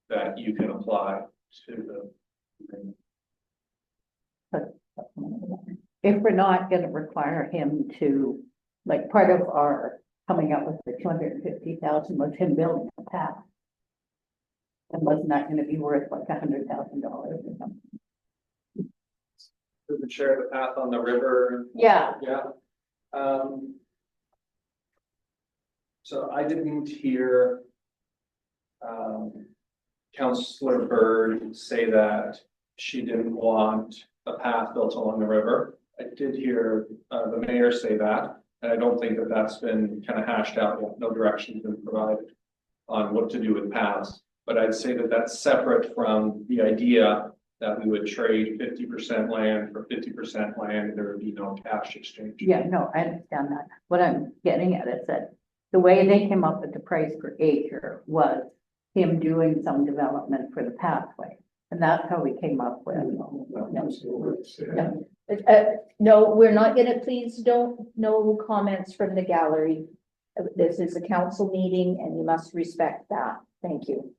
that you can apply to the. if we're not going to require him to, like, part of our coming up with the 250,000 was him building a path. And wasn't that going to be worth like $100,000 or something? We would share the path on the river. Yeah, Yeah. So I didn't hear Councillor Bird say that she didn't want a path built along the river. I did hear the mayor say that, and I don't think that that's been kind of hashed out yet. No direction's been provided on what to do with paths. But I'd say that that's separate from the idea that we would trade 50% land for 50% land, and there would be no cash exchange. Yeah, no, I understand that. What I'm getting at is that the way they came up with the price per acre was him doing some development for the pathway. And that's how we came up with. no, we're not gonna, please don't, no comments from the gallery. This is a council meeting and you must respect that. Thank you.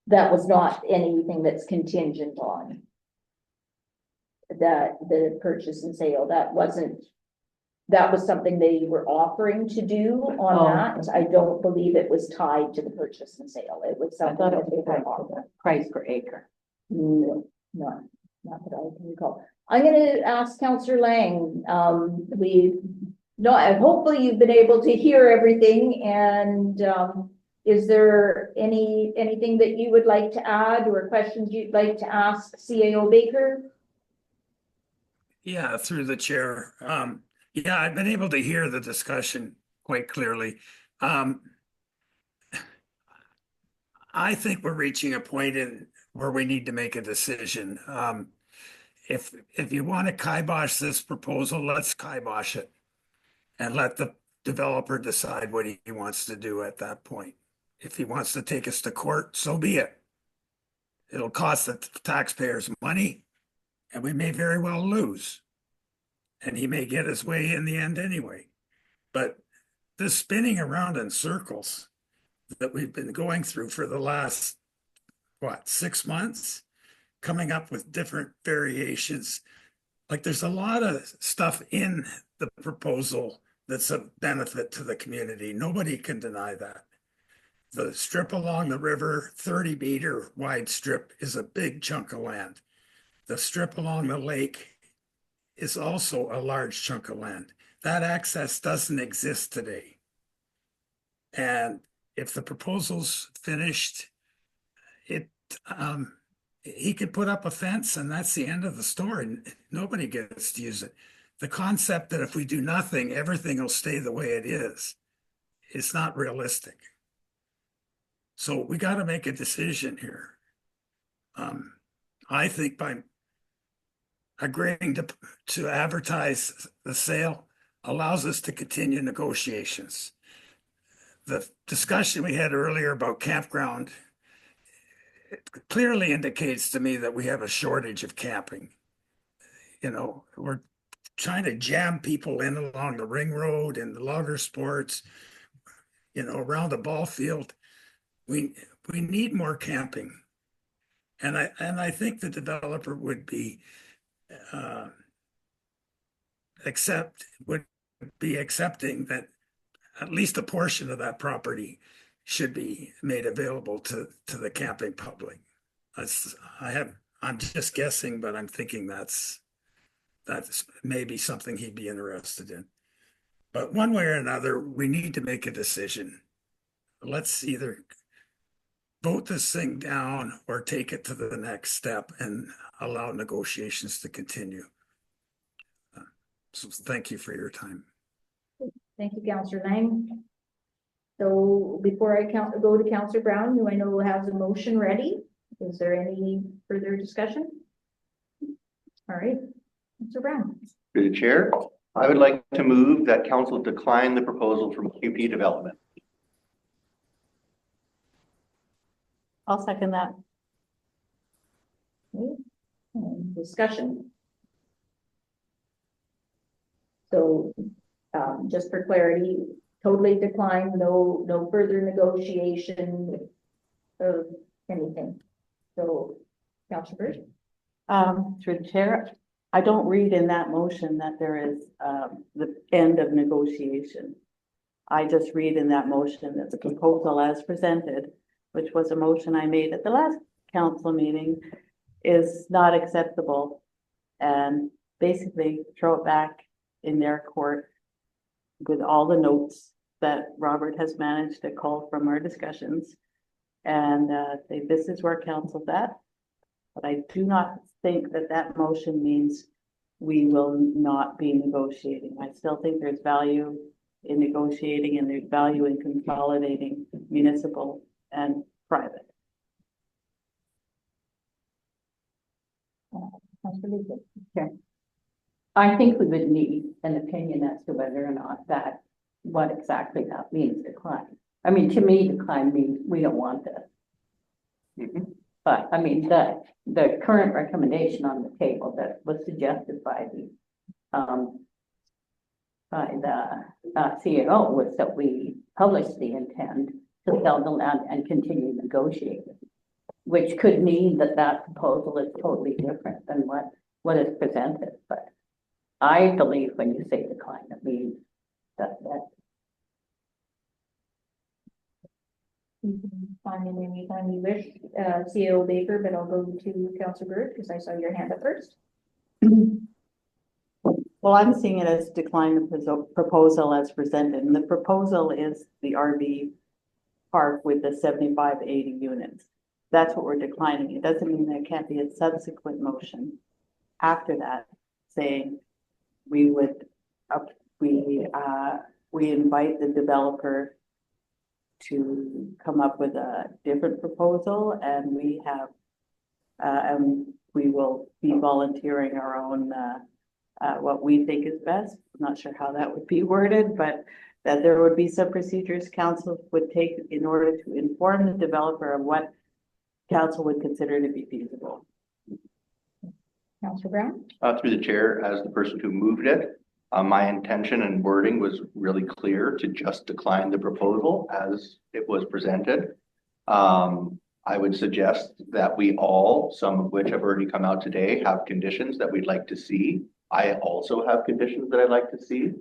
That was not anything that's contingent on the purchase and sale. That was something they were offering to do on that. I don't believe it was tied to the purchase and sale. It was I something thought it that they was were tied to offering. the price per acre. No, not that I can recall. I'm gonna ask Councillor Lang. Hopefully you've been able to hear everything, and is there anything that you would like to add or questions you'd like to ask CAO Baker? Yeah, through the chair. Yeah, I've been able to hear the discussion quite clearly. I think we're reaching a point where we need to make a decision. If you want to kibosh this proposal, let's kibosh it and let the developer decide what he wants to do at that point. If he wants to take us to court, so be it. It'll cost the taxpayers money, and we may very well lose. And he may get his way in the end anyway. But this spinning around in circles that we've been going through for the last, 6 months, coming up with different variations. Like there's a lot of stuff in the proposal that's a benefit to the community. Nobody can deny that. The strip along the river, 30-meter wide strip, is a big chunk of land. The strip along the lake is also a large chunk of land. That access doesn't exist today. And if the proposal's finished, he could put up a fence and that's the end of the story. Nobody gets to use it. The concept that if we do nothing, everything will stay the way it is not realistic. So we got to make a decision here. I think by agreeing to advertise the sale allows us to continue negotiations. The discussion we had earlier about campground, it clearly indicates to me that we have a shortage of camping. We're trying to jam people in along the ring road and the logger sports, around the ball field. We need more camping. And I think the developer would be accepting that at least a portion of that property should be made available to the camping public. I'm just guessing, but I'm thinking that's maybe something he'd be interested in. But one way or another, we need to make a decision. Let's either vote this thing down or take it to the next step and allow negotiations to continue. So thank you for your time. Thank you, Councillor Lang. So before I go to Councillor Brown, who I know has a motion ready, is there any further discussion? All right, Councillor Brown. Through the chair, I would like to move that council decline the proposal from QP Development. I'll second that. Okay. And discussion. So just for clarity, totally decline, no further negotiation of anything. So, Councillor Bird? Through the chair, I don't read in that motion that there is the end of negotiation. I just read in that motion that the proposal as presented, which was a motion I made at the last council meeting is not acceptable. And basically throw it back in their court with all the notes that Robert has managed to cull from our discussions. And say, this is where council's at. But I do not think that that motion means we will not be negotiating. I still think there's value in negotiating and there's value in consolidating municipal and private. I think we would need an opinion as to whether or not that, what exactly that means, decline. I mean, to me, decline means we don't want this. Mhm. But I mean, the current recommendation on the table that was suggested by the CAO was that we publish the intent to sell the land and continue negotiating, which could mean that that proposal is totally different than what is presented. But I believe when you say decline, it means that You can find me anytime you wish, CEO Baker, but I'll go to Councillor Bird because I saw your hand up first. Well, I'm seeing it as decline the proposal as presented, and the proposal is the RV park with the 75, 80 units. That's what we're declining. It doesn't mean there can't be a subsequent motion after that saying we would, we invite the developer to come up with a different proposal, and we have, and we will be volunteering our own, what we think is best. I'm not sure how that would be worded, but that there would be some procedures council would take in order to inform the developer of what council would consider to be feasible. Councillor Brown? Through the chair, as the person who moved it, my intention and wording was really clear to just decline the proposal as it was presented. I would suggest that we all, some of which have already come out today, have conditions that we'd like to see. I also have conditions that I'd like to see.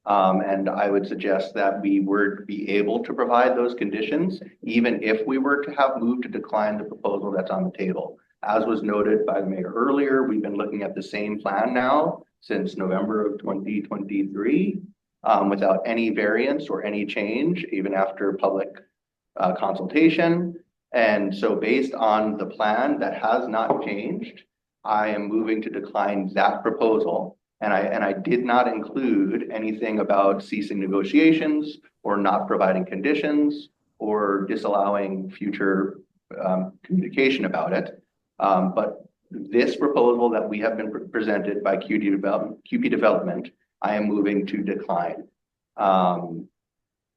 And I would suggest that we would be able to provide those conditions, even if we were to have moved to decline the proposal that's on the table. As was noted by the mayor earlier, we've been looking at the same plan now since November of 2023, without any variance or any change, even after public consultation. And so based on the plan that has not changed, I am moving to decline that proposal. And I did not include anything about ceasing negotiations or not providing conditions or disallowing future communication about it. But this proposal that we have been presented by QP Development, I am moving to decline. And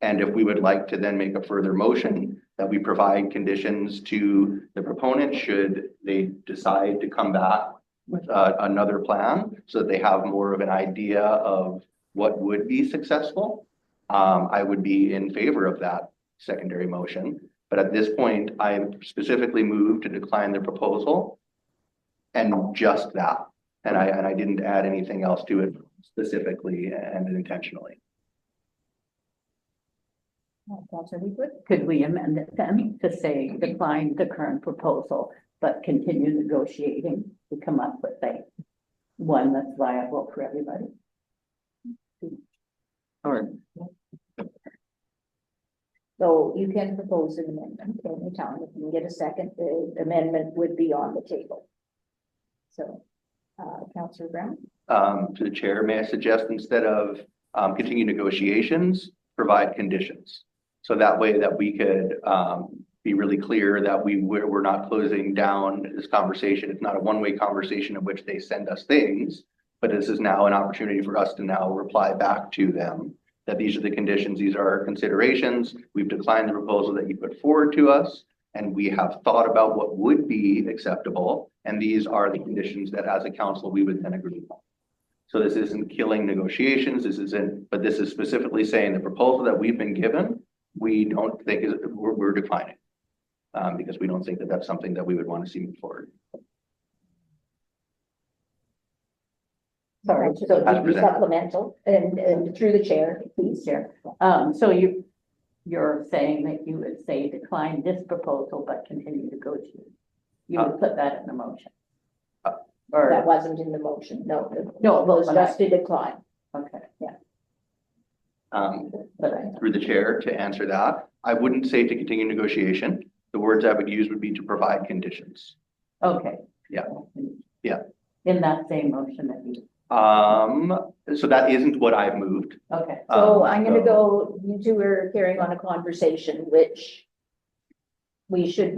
if we would like to then make a further motion that we provide conditions to the proponent should they decide to come back with another plan so that they have more of an idea of what would be successful, I would be in favor of that secondary motion. But at this point, I am specifically moved to decline the proposal and just that. And I didn't add anything else to it specifically and intentionally. could we amend it then to say decline the current proposal, but continue negotiating to come up with one that's viable for everybody? Or So you can propose an amendment anytime. If you can get a second, the amendment would be on the table. So, Councillor Brown? To the chair, may I suggest instead of continue negotiations, provide conditions. So that way that we could be really clear that we're not closing down this conversation. It's not a one-way conversation in which they send us things, but this is now an opportunity for us to now reply back to them that these are the conditions, these are our considerations. We've declined the proposal that you put forward to us, and we have thought about what would be acceptable. And these are the conditions that as a council, we would then agree on. So this isn't killing negotiations, but this is specifically saying the proposal that we've been given, we don't think we're declining because we don't think that that's something that we would want to see move forward. Sorry, so it'd be supplemental and through the chair, please. Chair. So you're saying that you would say decline this proposal, but continue negotiating. You would put that in the motion. That Or, wasn't in the motion, no. No, It was but just to decline. okay, But through the chair to answer that, I wouldn't say to continue negotiation. The words I would use would be to provide conditions. okay. Yeah. Yeah. In that same motion that you, So that isn't what I've moved. okay. So I'm gonna so- go, you two are carrying on a conversation, which we should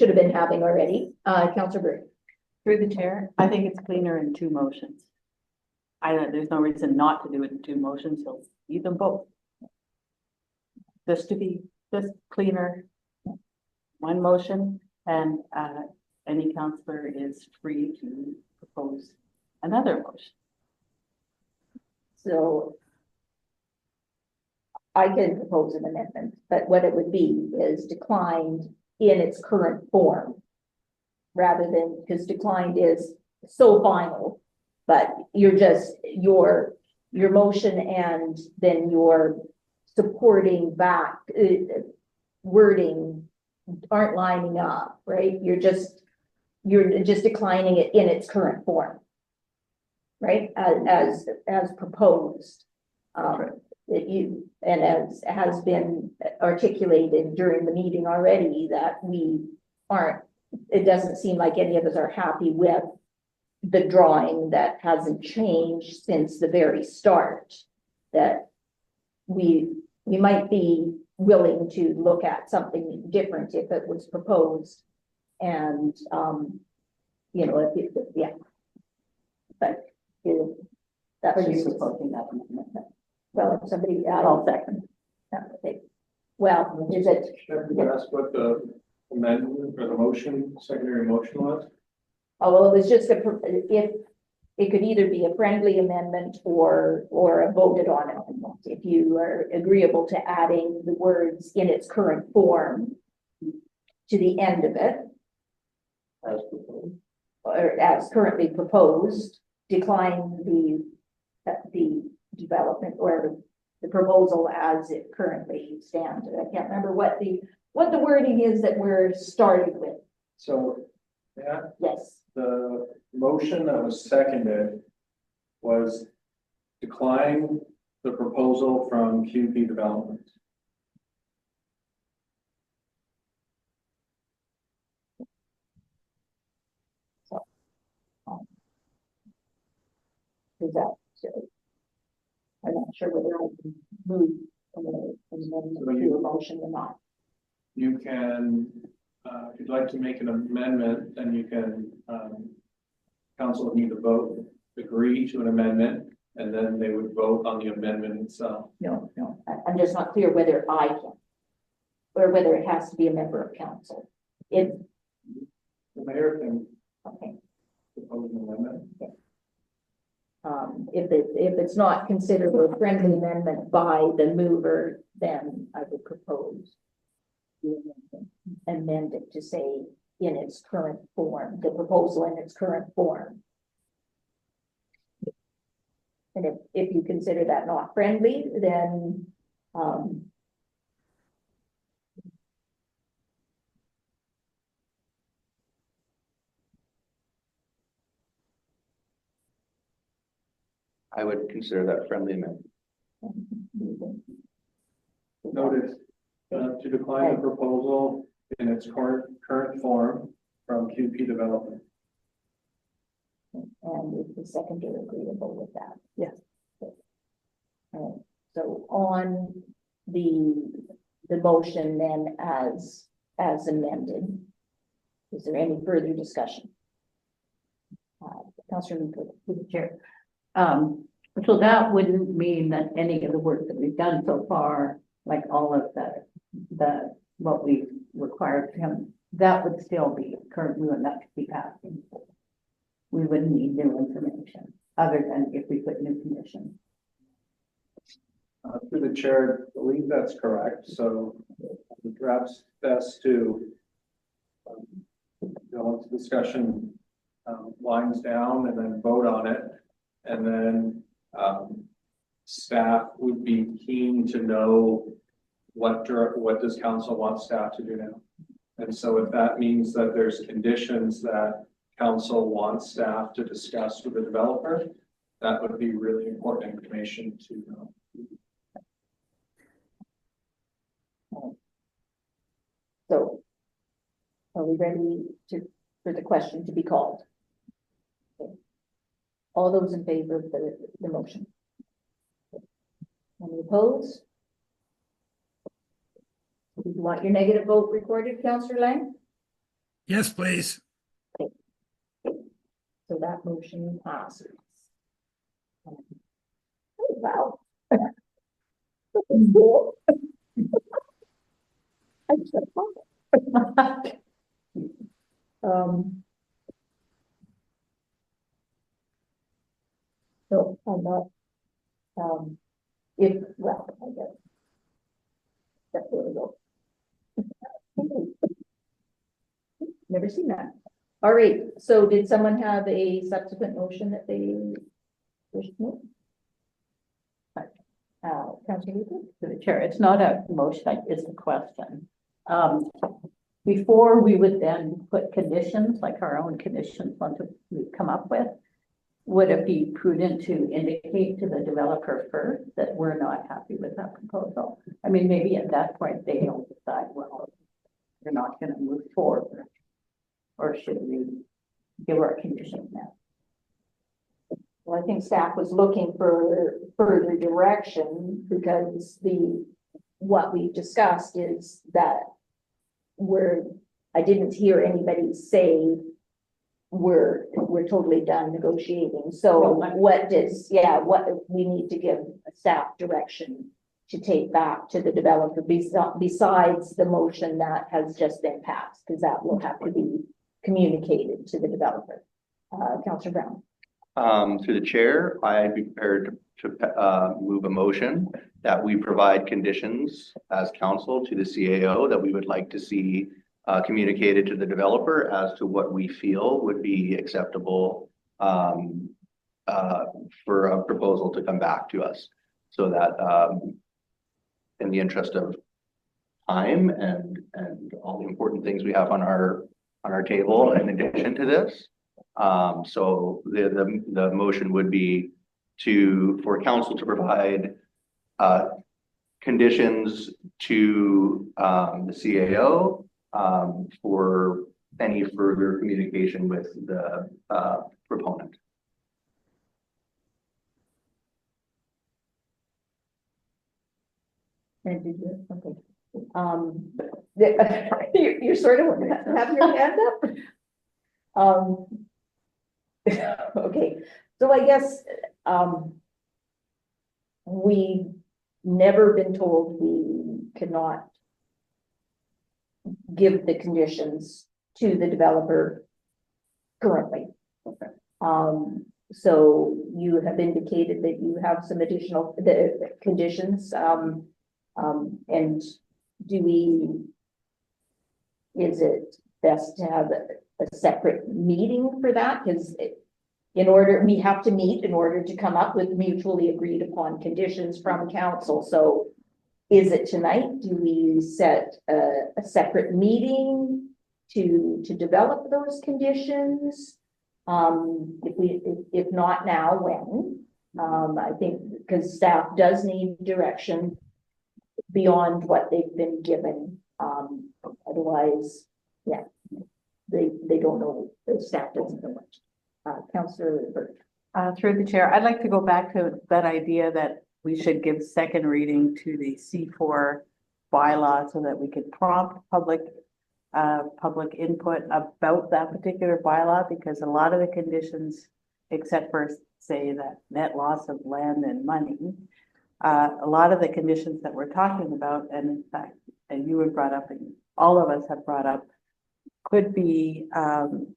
have been having already. Councillor Bird. Through the chair, I think it's cleaner in two motions. There's no reason not to do it in two motions, so leave them both. Just to be, just cleaner. One motion, and any councillor is free to propose another motion. So I can propose an amendment, but what it would be is declined in its current form. Rather than, because declined is so final, but you're just, your motion and then your supporting back wording aren't lining up, right? You're just declining it in its current form. Right, as proposed. That you, and as has been articulated during the meeting already, that we aren't, it doesn't seem like any of us are happy with the drawing that hasn't changed since the very start. That we might be willing to look at something different if it was proposed. And, you know, if it, yeah. But that was just proposing that amendment. well, if somebody, I'll second. okay. Well, is it, Can I ask what the amendment or the motion, secondary motion was? oh, well, it was just if it could either be a friendly amendment or a voted on amendment. If you are agreeable to adding the words in its current form to the end of it, As proposed. or as currently proposed, decline the development or the proposal as it currently stands. I can't remember what the wording is that we're starting with. So, yeah, Yes, the motion that was seconded was decline the proposal from QP Development. is that, so I'm not sure whether I can move and then do a motion or not. You can, if you'd like to make an amendment, then you can, council would need to vote, agree to an amendment, and then they would vote on the amendment itself. No, I'm just not clear whether I can, or whether it has to be a member of council. If, The mayor can okay, propose an amendment. if it's not considered a friendly amendment by the mover, then I would propose the amend it to say in its current form, the proposal in its current form. And if you consider that not friendly, then, I would consider that friendly amendment. Noted, to decline the proposal in its current form from QP Development. and if the seconder agreeable with that. Yes. Alright, so on the motion then as amended, is there any further discussion? Councillor Luker. Through the chair. So that wouldn't mean that any of the work that we've done so far, like all of what we required of him, that would still be current, we wouldn't have to keep asking for. We wouldn't need new information, other than if we put new conditions. Through the chair, I believe that's correct, so perhaps best to go into discussion, lines down and then vote on it. And then staff would be keen to know what does council want staff to do now? And so if that means that there's conditions that council wants staff to discuss with the developer, that would be really important information to know. So are we ready for the question to be called? Okay. All those in favor of the motion? Any opposed? Do you want your negative vote recorded, Councillor Lang? Yes, please. So that motion passes. Oh, wow. I just got caught. So I'm not, well, I guess. That's where we go. Never seen that. All right, so did someone have a subsequent motion that they wish to make? Councillor Weaver? To the chair, it's not a motion, it's a question. Before we would then put conditions, like our own conditions, once we come up with, would it be prudent to indicate to the developer first that we're not happy with that proposal? I mean, maybe at that point they'll decide, well, we're not going to move forward, or should we give our conditions now? Well, I think staff was looking for further direction because what we discussed is that I didn't hear anybody say we're totally done negotiating. So what we need to give staff direction to take back to the developer besides the motion that has just been passed, because that will have to be communicated to the developer. Councillor Brown. Through the chair, I'd be prepared to move a motion that we provide conditions as council to the CAO that we would like to see communicated to the developer as to what we feel would be acceptable for a proposal to come back to us. So that in the interest of time and all the important things we have on our table in addition to this. So the motion would be for council to provide conditions to the CAO for any further communication with the proponent. And did you you're sort of having your hand up. Okay, so I guess we've never been told we cannot give the conditions to the developer currently. Okay. So you have indicated that you have some additional conditions, and is it best to have a separate meeting for that? Because we have to meet in order to come up with mutually agreed upon conditions from council. So is it tonight? Do we set a separate meeting to develop those conditions? If not now, when? I think because staff does need direction beyond what they've been given. Otherwise, yeah, they don't know, the staff doesn't know much. Councillor Burt. Through the chair, I'd like to go back to that idea that we should give second reading to the C4 bylaw so that we could prompt public input about that particular bylaw, because a lot of the conditions, except for say that net loss of land and money, a lot of the conditions that we're talking about, and in fact, and you have brought up and all of us have brought up, could be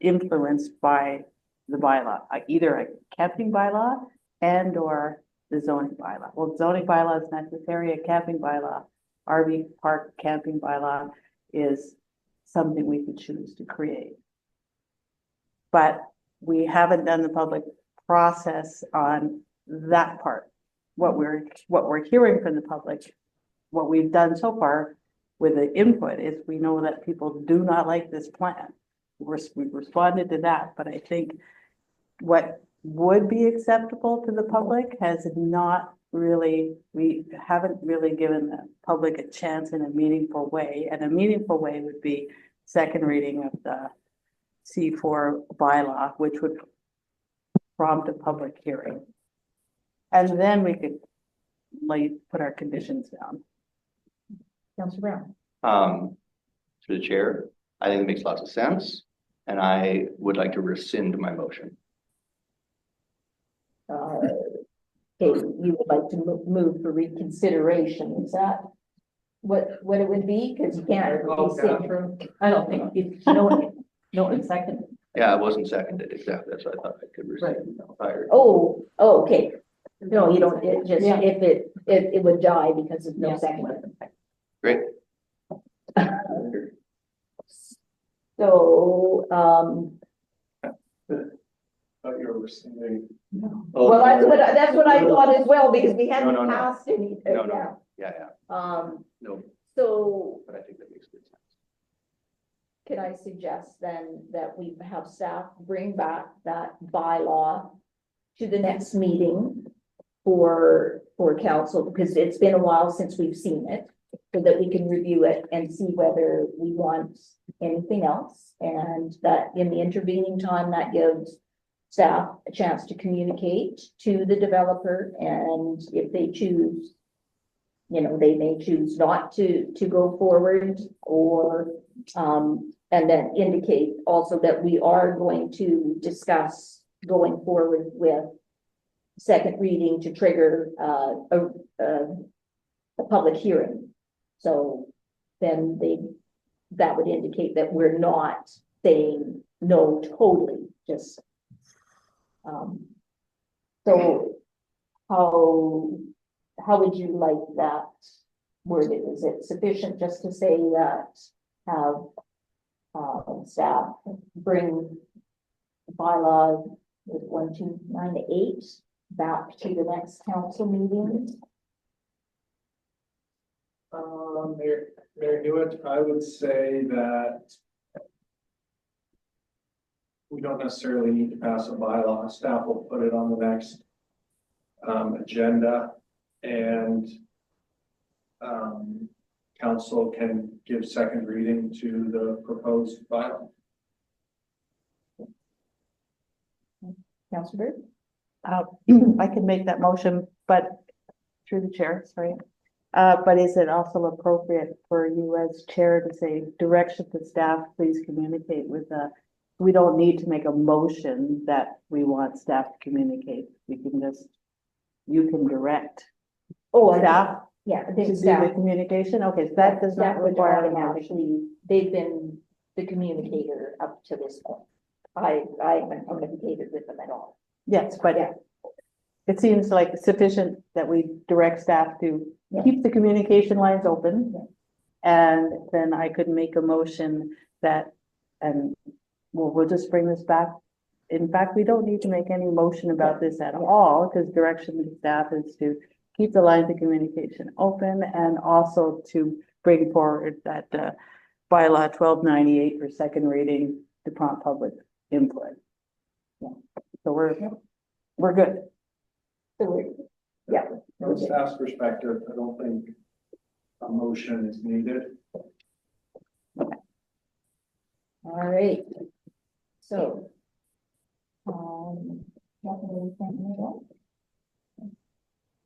influenced by the bylaw, either a camping bylaw and or the zoning bylaw. Well, zoning bylaw is necessary, a camping bylaw, RV park camping bylaw is something we could choose to create. But we haven't done the public process on that part. What we're hearing from the public, what we've done so far with the input is we know that people do not like this plan. We've responded to that, but I think what would be acceptable to the public has not really, we haven't really given the public a chance in a meaningful way. And a meaningful way would be second reading of the C4 bylaw, which would prompt a public hearing. And then we could put our conditions down. Councillor Brown. To the chair, I think it makes lots of sense, and I would like to rescind my motion. Okay, you would like to move for reconsideration, is that what it would be? Because you can't rescind from, I don't think, no one seconded. Yeah, it wasn't seconded, exactly, that's what I thought I could rescind. oh, okay. No, you don't, it just, Yeah. if it would die because of no second. Great. So, Thought you were rescinding. Oh, well, sorry. that's what I thought as well, because we hadn't No. passed any. No. Yeah, no, So but I think that makes good sense. can I suggest then that we have staff bring back that bylaw to the next meeting for council, because it's been a while since we've seen it, so that we can review it and see whether we want anything else. And that in the intervening time, that gives staff a chance to communicate to the developer, and if they choose, you know, they may choose not to go forward, or and then indicate also that we are going to discuss going forward with second reading to trigger a public hearing. So then that would indicate that we're not saying no totally, just so how would you like that worded? Is it sufficient just to say that have staff bring bylaw with 1298 back to the next council meeting? Mayor Hewitt, I would say that we don't necessarily need to pass a bylaw. Staff will put it on the next agenda, and council can give second reading to the proposed bylaw. Councilor Bird? I can make that motion, but through the chair, sorry. But is it also appropriate for you as chair to say direction to staff, please communicate with we don't need to make a motion that we want staff to communicate. We can just, you can direct staff Yeah, to they do the staff, communication. Okay, so that does staff not would require a motion. automatically, they've been the communicator up to this point. I haven't communicated with them at all. Yes, but Yeah. it seems like sufficient that we direct staff to keep the communication lines open. Yeah. And then I could make a motion that, and we'll just bring this back. In fact, we don't need to make any motion about this at all, because direction to staff is to keep the lines of communication open, and also to bring forward that bylaw 1298 for second reading to prompt public input. Yeah. So we're good. So yeah. From staff's perspective, I don't think a motion is needed. All right. So, nothing anything else?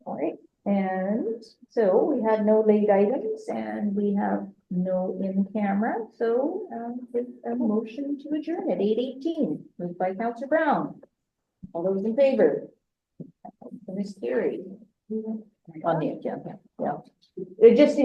All right, and so we had no late items and we have no in camera, so with a motion to adjourn at 8:18, moved by Councillor Brown. All those in favor? That is carried. On the agenda, yeah. It just